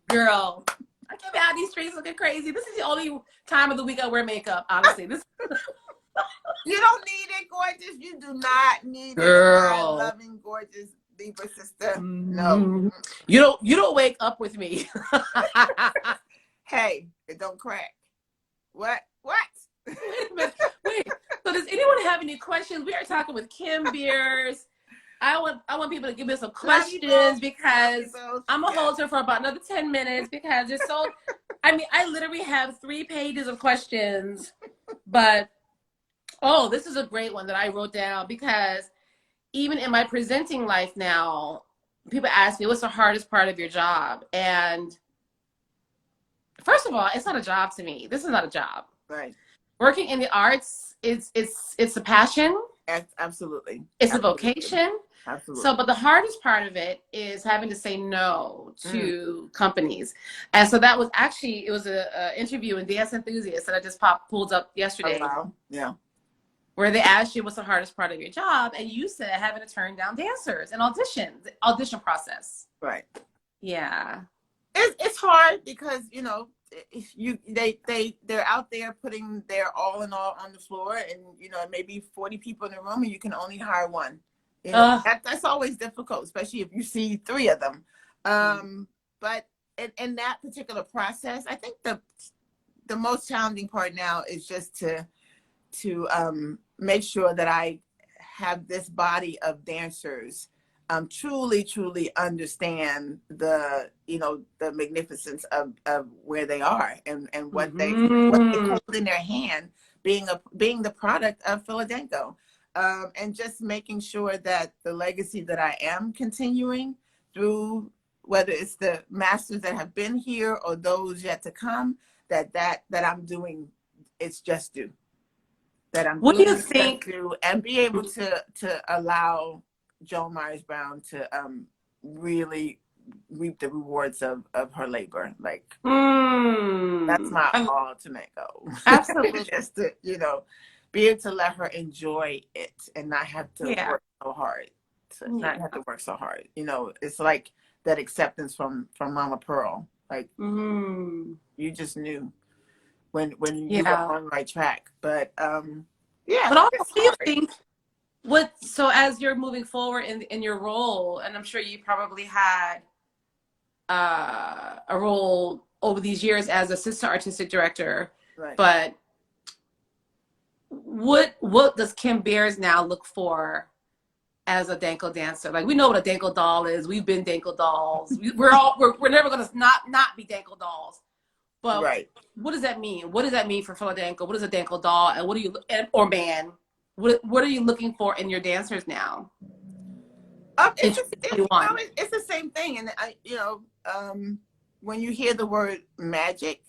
Speaker 1: girl. I can't be out these streets looking crazy. This is the only time of the week I wear makeup, honestly.
Speaker 2: You don't need it, gorgeous. You do not need
Speaker 1: girl.
Speaker 2: it. My loving, gorgeous Libra sister. No.
Speaker 1: You don't wake up with me.
Speaker 2: Hey, it don't crack. What?
Speaker 1: Wait a minute. Wait. So does anyone have any questions? We are talking with Kim Bears. I want people to give me some questions because I'm gonna hold her for about another 10 minutes because there's so. I literally have 3 pages of questions, but this is a great one that I wrote down because even in my presenting life now, people ask me, "What's the hardest part of your job?" And first of all, it's not a job to me. This is not a job.
Speaker 2: Right.
Speaker 1: Working in the arts, it's a passion.
Speaker 2: Absolutely.
Speaker 1: It's a vocation.
Speaker 2: Absolutely.
Speaker 1: So, but the hardest part of it is having to say no to companies. And so that was actually, it was an interview in Dance Enthusiast that I just pulled up yesterday.
Speaker 2: Oh, wow. Yeah.
Speaker 1: Where they asked you what's the hardest part of your job. And you said having to turn down dancers and audition process.
Speaker 2: Right.
Speaker 1: Yeah.
Speaker 2: It's hard because, they're out there putting their all in all on the floor and, maybe 40 people in the room and you can only hire one. That's always difficult, especially if you see 3 of them. But in that particular process, I think the most challenging part now is just to make sure that I have this body of dancers truly understand the magnificence of where they are and what they hold in their hand, being the product of PHILADANCO. And just making sure that the legacy that I am continuing through, whether it's the masters that have been here or those yet to come, that I'm doing its just due. That I'm
Speaker 1: what
Speaker 2: doing
Speaker 1: do you think
Speaker 2: and be able to allow Joan Myers Brown to really reap the rewards of her labor. Like that's my ultimate goal.
Speaker 1: Absolutely.
Speaker 2: Just to be able to let her enjoy it and not have to work so hard. Not have to work so hard. It's like that acceptance from Mama Pearl. Like you just knew when you were on the right track. But
Speaker 1: But also, do you think so as you're moving forward in your role, and I'm sure you probably had a role over these years as assistant artistic director,
Speaker 2: right.
Speaker 1: But what does Kim Bears now look for as a Danko dancer? Like, we know what a Danko doll is. We've been Danko dolls. We're never gonna not be Danko dolls. But what does that mean? What does that mean for PHILADANCO? What is a Danko doll? And what do you or man? What are you looking for in your dancers now?
Speaker 2: It's the same thing, and when you hear the word magic,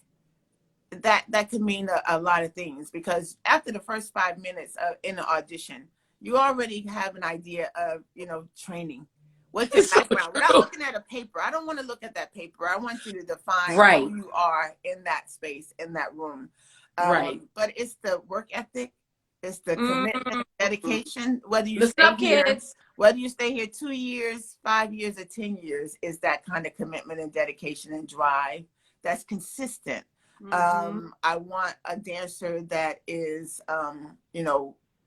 Speaker 2: that could mean a lot of things, because after the first 5 minutes in the audition, you already have an idea of training. What's your background? Without looking at a paper, I don't want to look at that paper. I want you to define who you are in that space, in that room. But it's the work ethic, it's the commitment, dedication. Whether you stay here 2 years, 5 years, or 10 years, is that kind of commitment and dedication and drive that's consistent. I want a dancer that is,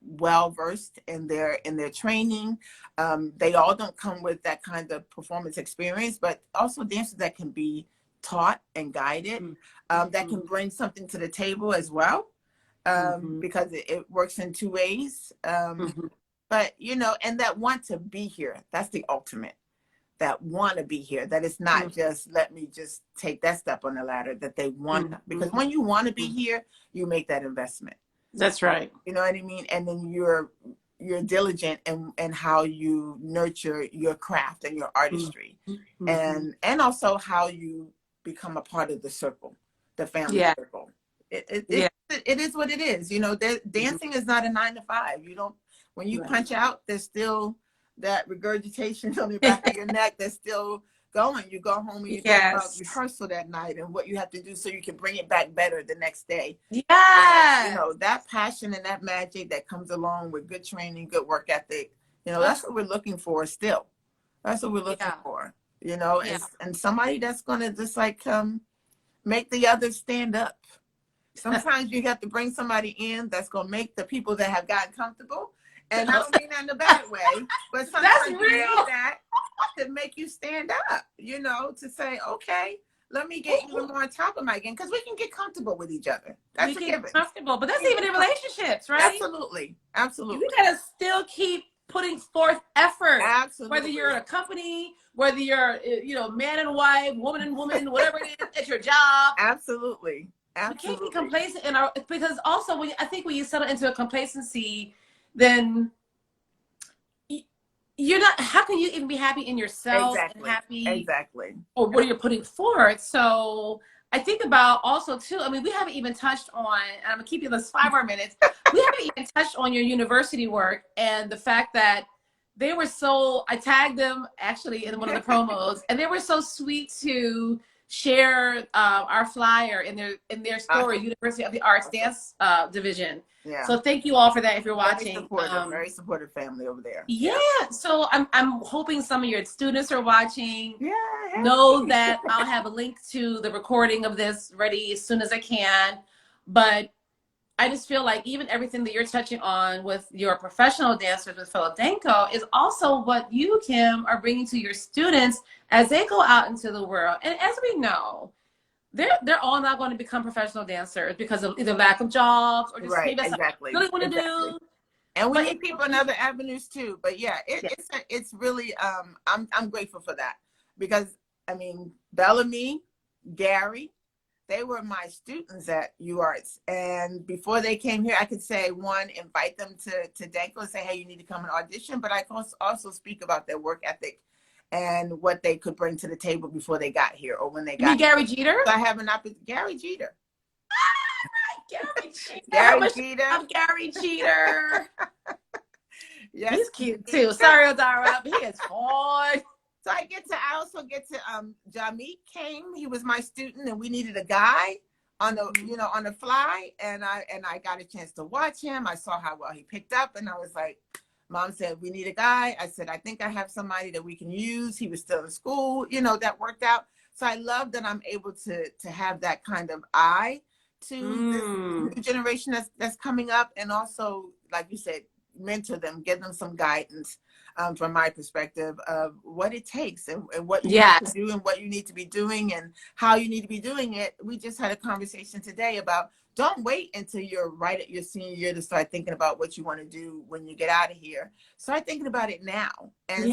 Speaker 2: well versed in their training. They all don't come with that kind of performance experience, but also dancers that can be taught and guided, that can bring something to the table as well, because it works in two ways. But, you know, and that want to be here, that's the ultimate. That want to be here, that it's not just let me just take that step on the ladder, that they want, because when you want to be here, you make that investment.
Speaker 1: That's right.
Speaker 2: You know what I mean? And then you're diligent in how you nurture your craft and your artistry, and also how you become a part of the circle, the family circle. It is what it is. You know, dancing is not a 9 to 5. You don't, when you punch out, there's still that regurgitation on the back of your neck that's still going. You go home and you think about rehearsal that night and what you have to do so you can bring it back better the next day. You know, that passion and that magic that comes along with good training, good work ethic, you know, that's what we're looking for still. That's what we're looking for, you know, and somebody that's going to just like make the others stand up. Sometimes you have to bring somebody in that's going to make the people that have gotten comfortable. And I don't mean that in a bad way, but sometimes you need that to make you stand up, you know, to say, okay, let me get even more on top of my game, because we can get comfortable with each other. That's a given.
Speaker 1: Comfortable, but that's even in relationships, right?
Speaker 2: Absolutely. Absolutely.
Speaker 1: You gotta still keep putting forth effort.
Speaker 2: Absolutely.
Speaker 1: Whether you're in a company, whether you're, you know, man and wife, woman and woman, whatever it is at your job.
Speaker 2: Absolutely.
Speaker 1: We can't be complacent in our, because also I think when you settle into a complacency, then you're not, how can you even be happy in yourself and happy or what you're putting forward? So I think about also too, I mean, we haven't even touched on, and I'm gonna keep you this 5 more minutes, we haven't even touched on your university work and the fact that they were so, I tagged them actually in one of the promos, and they were so sweet to share our flyer in their story, University of the Arts Dance Division. Yeah. So thank you all for that if you're watching.
Speaker 2: Very supportive family over there.
Speaker 1: Yeah. So I'm hoping some of your students are watching. Yeah. Know that I'll have a link to the recording of this ready as soon as I can. But I just feel like even everything that you're touching on with your professional dancers with PHILADANCO is also what you, Kim, are bringing to your students as they go out into the world. And as we know, they're all not going to become professional dancers because of either lack of jobs or just maybe that's what they really want to do.
Speaker 2: And we need people in other avenues too. But yeah, it's really I'm grateful for that, because I mean, Bellamy, Gary, they were my students at UArts, and before they came here, I could say, one, invite them to Danko and say, hey, you need to come and audition, but I can also speak about their work ethic and what they could bring to the table before they got here or when they got here.
Speaker 1: Gary Jeter?
Speaker 2: So I have an opportunity. Gary Jeter.
Speaker 1: Gary Jeter.
Speaker 2: Gary Jeter.
Speaker 1: I'm Gary Jeter.
Speaker 2: Yes,
Speaker 1: he's cute too. Sorry, Odara, but he is fun.
Speaker 2: So I also get to Jamik came. He was my student, and we needed a guy on the on the fly, and I got a chance to watch him. I saw how well he picked up, and I was like, Mom said, we need a guy. I said, I think I have somebody that we can use. He was still in school, you know, that worked out. So I love that I'm able to have that kind of eye to this new generation that's coming up, and also, like you said, mentor them, give them some guidance from my perspective of what it takes and what you need to do and what you need to be doing and how you need to be doing it. We just had a conversation today about don't wait until you're right at your senior year to start thinking about what you want to do when you get out of here. Start thinking about it now. And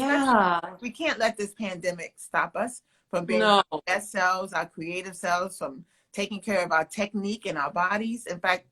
Speaker 2: we can't let this pandemic stop us from being our best selves, our creative selves, from taking care of our technique and our bodies. In fact,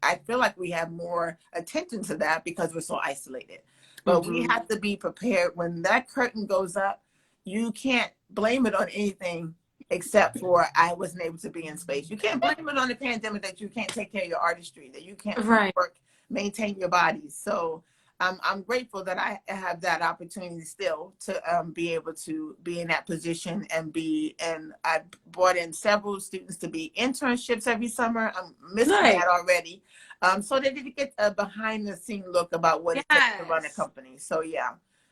Speaker 2: I feel like we have more attention to that because we're so isolated. But we have to be prepared. When that curtain goes up, you can't blame it on anything except for I wasn't able to be in space. You can't blame it on the pandemic that you can't take care of your artistry, that you can't work, maintain your bodies. So I'm grateful that I have that opportunity still to be able to be in that position and I brought in several students to be internships every summer. I'm missing that already. So they did get a behind the scene look about what it takes to run a company. So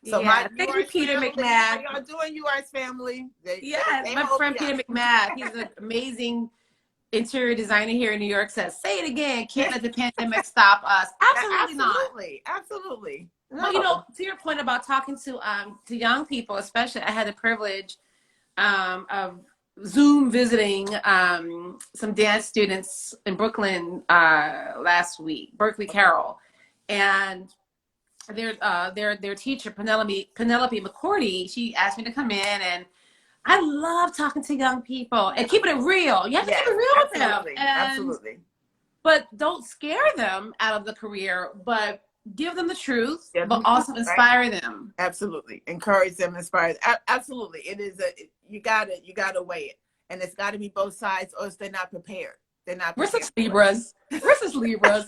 Speaker 2: So
Speaker 1: thank you, Peter McMath.
Speaker 2: How y'all doing, UArts family?
Speaker 1: My friend Peter McMath. He's an amazing interior designer here in New York says, say it again, can't let the pandemic stop us. Absolutely not.
Speaker 2: Absolutely. No.
Speaker 1: But, you know, to your point about talking to young people, especially, I had the privilege of Zoom visiting some dance students in Brooklyn last week, Berkeley Carroll, and their teacher Penelope McCourty. She asked me to come in, and I love talking to young people and keeping it real. You have to keep it real with them,
Speaker 2: Absolutely.
Speaker 1: But don't scare them out of the career, but give them the truth, but also inspire them.
Speaker 2: Absolutely. Encourage them, inspire them. Absolutely. It is you gotta weigh it. And it's gotta be both sides, or else they're not prepared. They're not prepared.
Speaker 1: Versus Libras. Versus Libras.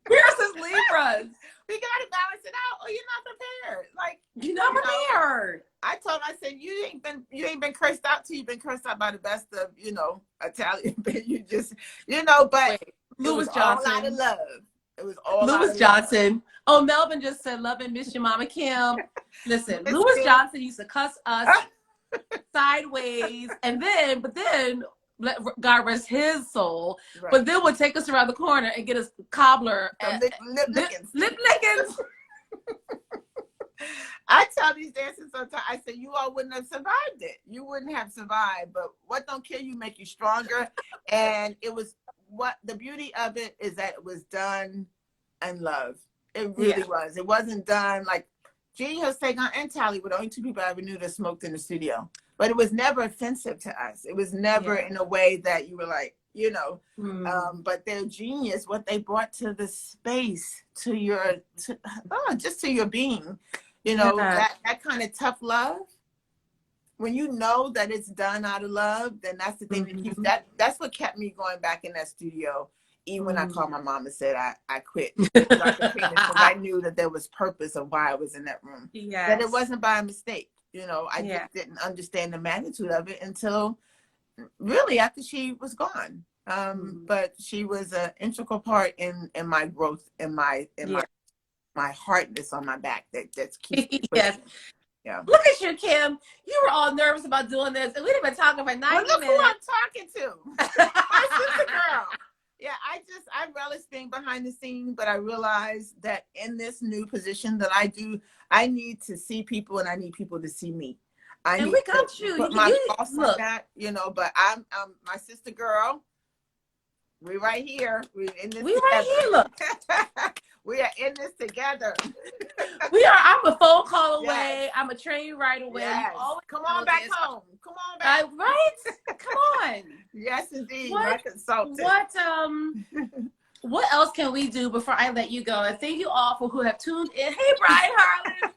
Speaker 1: Versus Libras.
Speaker 2: We gotta balance it out, or you're not prepared. Like,
Speaker 1: you're not prepared.
Speaker 2: I told him, I said, you ain't been cursed out till you've been cursed out by the best of, Italian. You just, but
Speaker 1: Louis Johnson.
Speaker 2: All out of love. It was all
Speaker 1: Louis Johnson. Oh, Melvin just said, love and miss your mama Kim. Listen, Louis Johnson used to cuss us sideways, but then God rest his soul. Right. But then would take us around the corner and get us cobbler
Speaker 2: lip
Speaker 1: lickings.
Speaker 2: I tell these dancers sometimes, I say, you all wouldn't have survived it. You wouldn't have survived, but what don't kill you make you stronger. And it was, what the beauty of it is that it was done in love. It really was. It wasn't done like Genius, Sagan, and Talley were the only two people I ever knew that smoked in the studio. But it was never offensive to us. It was never in a way that you were like, but their genius, what they brought to the space, to your being, that kind of tough love. When you know that it's done out of love, then that's the thing that keeps that's what kept me going back in that studio. Even when I called my mom and said I quit, because I knew that there was purpose of why I was in that room. Yes. That it wasn't by a mistake. I just didn't understand the magnitude of it until really after she was gone. But she was an integral part in my growth, in my hardness on my back that's keeping me pushing. Yeah.
Speaker 1: Look at you, Kim. You were all nervous about doing this, and we've been talking for 90 minutes.
Speaker 2: Look who I'm talking to. My sister girl. Yeah, I relish being behind the scenes, but I realize that in this new position that I do, I need to see people, and I need people to see me.
Speaker 1: And we got you.
Speaker 2: Put my boss on that, but I'm my sister girl. We're right here. We're in this together.
Speaker 1: Right here, look.
Speaker 2: We are in this together.
Speaker 1: We are. I'm a phone call away. I'm a train ride away.
Speaker 2: Yes. Come on back home. Come on back.
Speaker 1: Right? Come on.
Speaker 2: Yes, indeed. My consultant.
Speaker 1: What else can we do before I let you go? And thank you all for who have tuned in. Hey, Brian Harlan.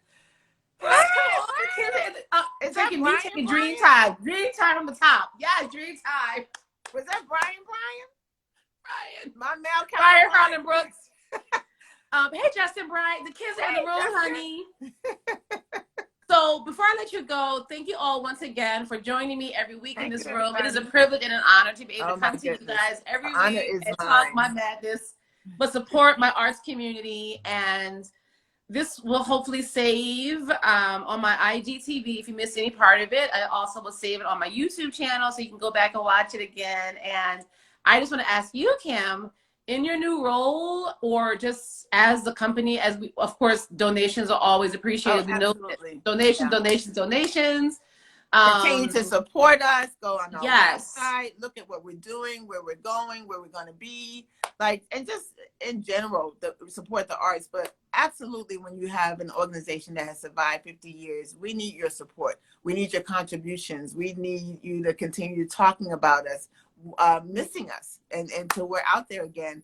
Speaker 1: It's taking Dream Time. Dream Time on the top. Yeah, Dream Time.
Speaker 2: Was that Brian? My male
Speaker 1: Brian Harlan Brooks. Hey, Justin Bright. The kids are in the room, honey. So before I let you go, thank you all once again for joining me every week in this room. It is a privilege and an honor to be able to come to you guys every week and talk my madness, but support my arts community. And this will hopefully save on my IGTV if you missed any part of it. I also will save it on my YouTube channel so you can go back and watch it again. And I just want to ask you, Kim, in your new role, or just as the company, of course, donations are always appreciated.
Speaker 2: Absolutely.
Speaker 1: Donations.
Speaker 2: Continue to support us. Go on our website. Look at what we're doing, where we're going, where we're going to be. And just in general, support the arts. But absolutely, when you have an organization that has survived 50 years, we need your support. We need your contributions. We need you to continue talking about us. Missing us and until we're out there again.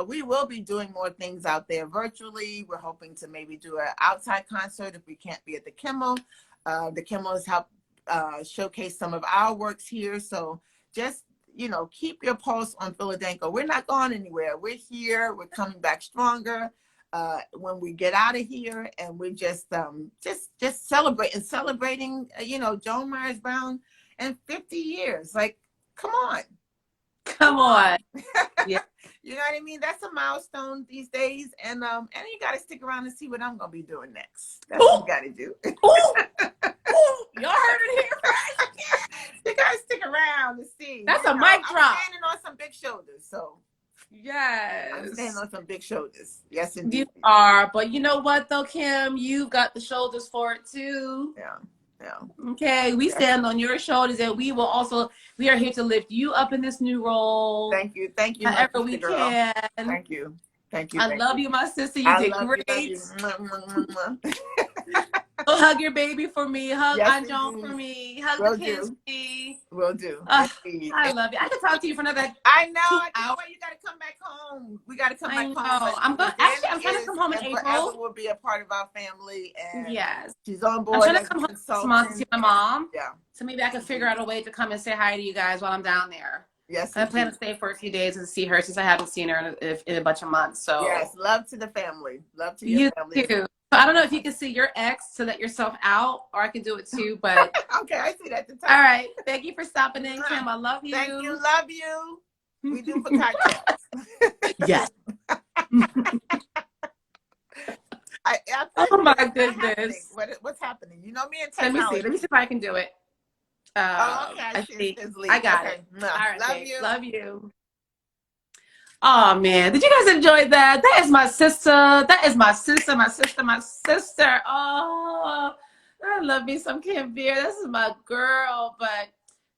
Speaker 2: We will be doing more things out there virtually. We're hoping to maybe do an outside concert if we can't be at the Kimmel. The Kimmel has helped showcase some of our works here. So just, keep your pulse on PHILADANCO. We're not going anywhere. We're here. We're coming back stronger when we get out of here, and we're just celebrating, Joan Myers Brown and 50 years. Come on.
Speaker 1: Yeah.
Speaker 2: You know what I mean? That's a milestone these days. And you got to stick around and see what I'm going to be doing next. That's what you got to do.
Speaker 1: Y'all heard it here first.
Speaker 2: You got to stick around to see.
Speaker 1: That's a mic drop.
Speaker 2: I'm standing on I'm standing
Speaker 1: Yes.
Speaker 2: on some big shoulders. Yes,
Speaker 1: You
Speaker 2: indeed.
Speaker 1: are. But you know what, though, Kim? You've got the shoulders for it, too.
Speaker 2: Yeah. Yeah.
Speaker 1: Okay, we
Speaker 2: Yes.
Speaker 1: stand on your shoulders, and we are here to lift you up in this new role,
Speaker 2: Thank you. Thank you, my
Speaker 1: however we
Speaker 2: sister girl.
Speaker 1: can.
Speaker 2: Thank you. Thank you.
Speaker 1: I
Speaker 2: Thank
Speaker 1: love
Speaker 2: you.
Speaker 1: you, my sister. You
Speaker 2: I
Speaker 1: did
Speaker 2: love you. Love
Speaker 1: great.
Speaker 2: you. Mwah, mwah, mwah, mwah.
Speaker 1: Go hug your baby for me. Hug
Speaker 2: Yes,
Speaker 1: Aunt Joan for
Speaker 2: indeed.
Speaker 1: me. Hug the
Speaker 2: Will
Speaker 1: kids
Speaker 2: do.
Speaker 1: for me.
Speaker 2: Will do.
Speaker 1: Uh,
Speaker 2: Indeed.
Speaker 1: I love you. I could talk to you for another
Speaker 2: I know.
Speaker 1: 2
Speaker 2: I can't
Speaker 1: hours.
Speaker 2: wait. You got to come back home. We got to come
Speaker 1: I
Speaker 2: back
Speaker 1: know.
Speaker 2: home.
Speaker 1: I'm going. Actually, I'm
Speaker 2: Danny
Speaker 1: trying to
Speaker 2: is
Speaker 1: come home in
Speaker 2: and forever
Speaker 1: April.
Speaker 2: will be a part of our family, and
Speaker 1: Yes,
Speaker 2: she's on
Speaker 1: I'm
Speaker 2: board
Speaker 1: trying to
Speaker 2: as a
Speaker 1: come home this month to see
Speaker 2: consultant.
Speaker 1: my
Speaker 2: And
Speaker 1: mom.
Speaker 2: yeah.
Speaker 1: So maybe I can figure out a way to come and say hi to you guys while I'm down there.
Speaker 2: Yes,
Speaker 1: I plan to
Speaker 2: indeed.
Speaker 1: stay for a few days and see her since I haven't seen her in a bunch of months. So
Speaker 2: Yes. Love to the family. Love to your
Speaker 1: you
Speaker 2: family.
Speaker 1: too. I don't know if you can see your ex to let yourself out, or I can do it too. But
Speaker 2: Okay, I see that at the top.
Speaker 1: all right, thank you for stopping in, Kim. I love you.
Speaker 2: Thank you. Love you. We do for cocktails.
Speaker 1: Yes.
Speaker 2: Oh
Speaker 1: my goodness.
Speaker 2: What's happening? You know me and
Speaker 1: Let me
Speaker 2: technology.
Speaker 1: see. Let me see if I can do it.
Speaker 2: Oh, okay.
Speaker 1: I
Speaker 2: see
Speaker 1: think
Speaker 2: it's
Speaker 1: I got
Speaker 2: okay.
Speaker 1: it.
Speaker 2: No.
Speaker 1: All right,
Speaker 2: Love
Speaker 1: babe.
Speaker 2: you.
Speaker 1: Love you. Oh man, did you guys enjoy that? That is my sister. That is my sister. My sister. My sister. Oh, I love me some Kim Beer. This is my girl. But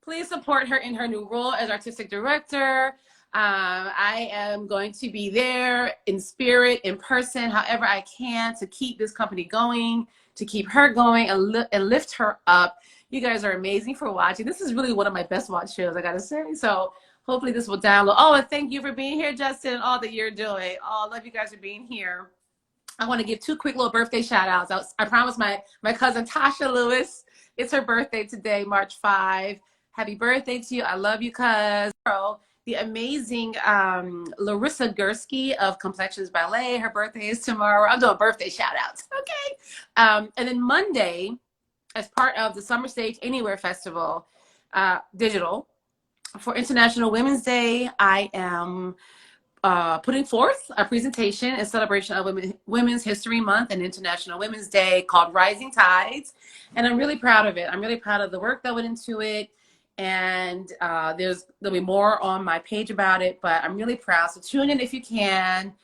Speaker 1: please support her in her new role as artistic director. I am going to be there in spirit, in person, however I can to keep this company going, to keep her going, and lift her up. You guys are amazing for watching. This is really one of my best watched shows, I gotta say. So hopefully this will download. Oh, and thank you for being here, Justin, and all that you're doing. Oh, I love you guys for being here. I want to give 2 quick little birthday shout outs. I promised my cousin Tasha Lewis. It's her birthday today, March 5. Happy birthday to you. I love you, cuz. The amazing Larissa Gursky of Complexions Ballet. Her birthday is tomorrow. I'm doing birthday shout outs. Okay. And then Monday, as part of the Summer Stage Anywhere Festival, digital, for International Women's Day, I am putting forth a presentation in celebration of Women's History Month and International Women's Day called Rising Tides. And I'm really proud of it. I'm really proud of the work that went into it. And there'll be more on my page about it, but I'm really proud. So tune in if you can.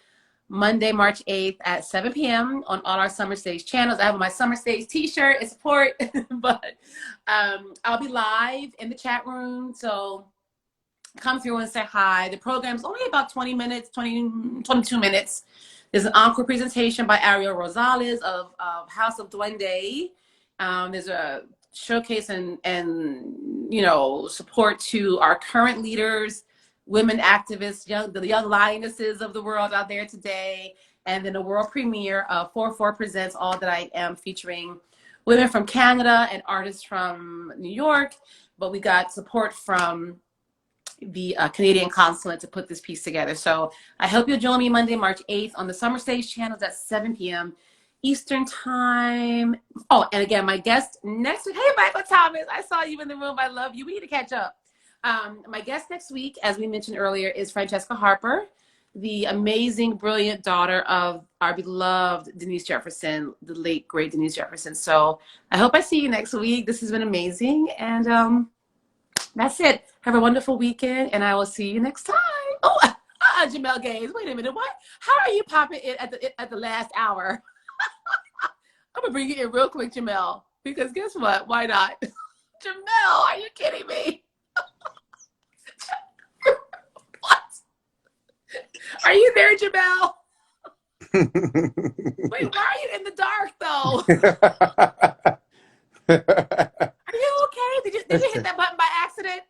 Speaker 1: Monday, March 8th at 7 p.m. on all our Summer Stage channels. I have my Summer Stage t-shirt and support, but I'll be live in the chat room. So come through and say hi. The program's only about 22 minutes. There's an encore presentation by Ariel Rosales of House of Duende. There's a showcase and support to our current leaders, women activists, the young lionesses of the world out there today. And then a world premiere of 4/4 Presents All That I Am, featuring women from Canada and artists from New York. But we got support from the Canadian consulate to put this piece together. So I hope you'll join me Monday, March 8th on the Summer Stage channels at 7 p.m. Eastern time. Oh, and again, my guest next week. Hey, Michael Thomas, I saw you in the room. I love you. We need to catch up. My guest next week, as we mentioned earlier, is Francesca Harper, the amazing, brilliant daughter of our beloved Denise Jefferson, the late, great Denise Jefferson. So I hope I see you next week. This has been amazing. And that's it. Have a wonderful weekend, and I will see you next time. Oh, Jamel Gaines. Wait a minute. What? How are you popping in at the last hour? I'm gonna bring you in real quick, Jamel, because guess what? Why not? Jamel, are you kidding me? What? Are you there, Jamel? Wait, why are you in the dark though? Are you okay? Did you hit that button by accident?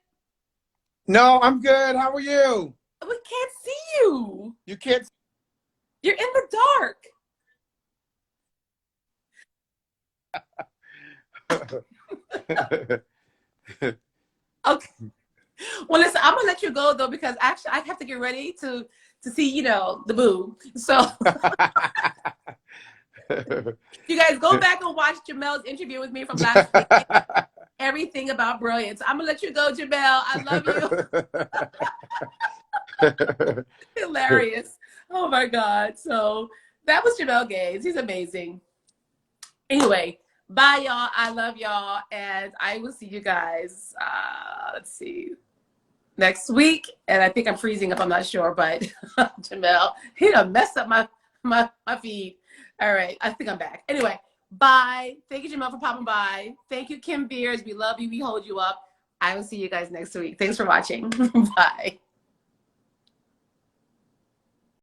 Speaker 3: No, I'm good. How are you?
Speaker 1: We can't see you.
Speaker 3: You can't.
Speaker 1: You're in the dark. Okay. Well, listen, I'm gonna let you go though, because actually I have to get ready to see, the boo. So you guys go back and watch Jamel's interview with me from last week. Everything about brilliance. I'm gonna let you go, Jamel. I love you. Hilarious. Oh my God. So that was Jamel Gaines. He's amazing. Anyway, bye y'all. I love y'all, and I will see you guys. Let's see. next week. And I think I'm freezing up. I'm not sure, but Jamel, he done messed up my feed. All right. I think I'm back. Anyway, bye. Thank you, Jamel, for popping by. Thank you, Kim Bears. We love you. We hold you up. I will see you guys next week. Thanks for watching. Bye.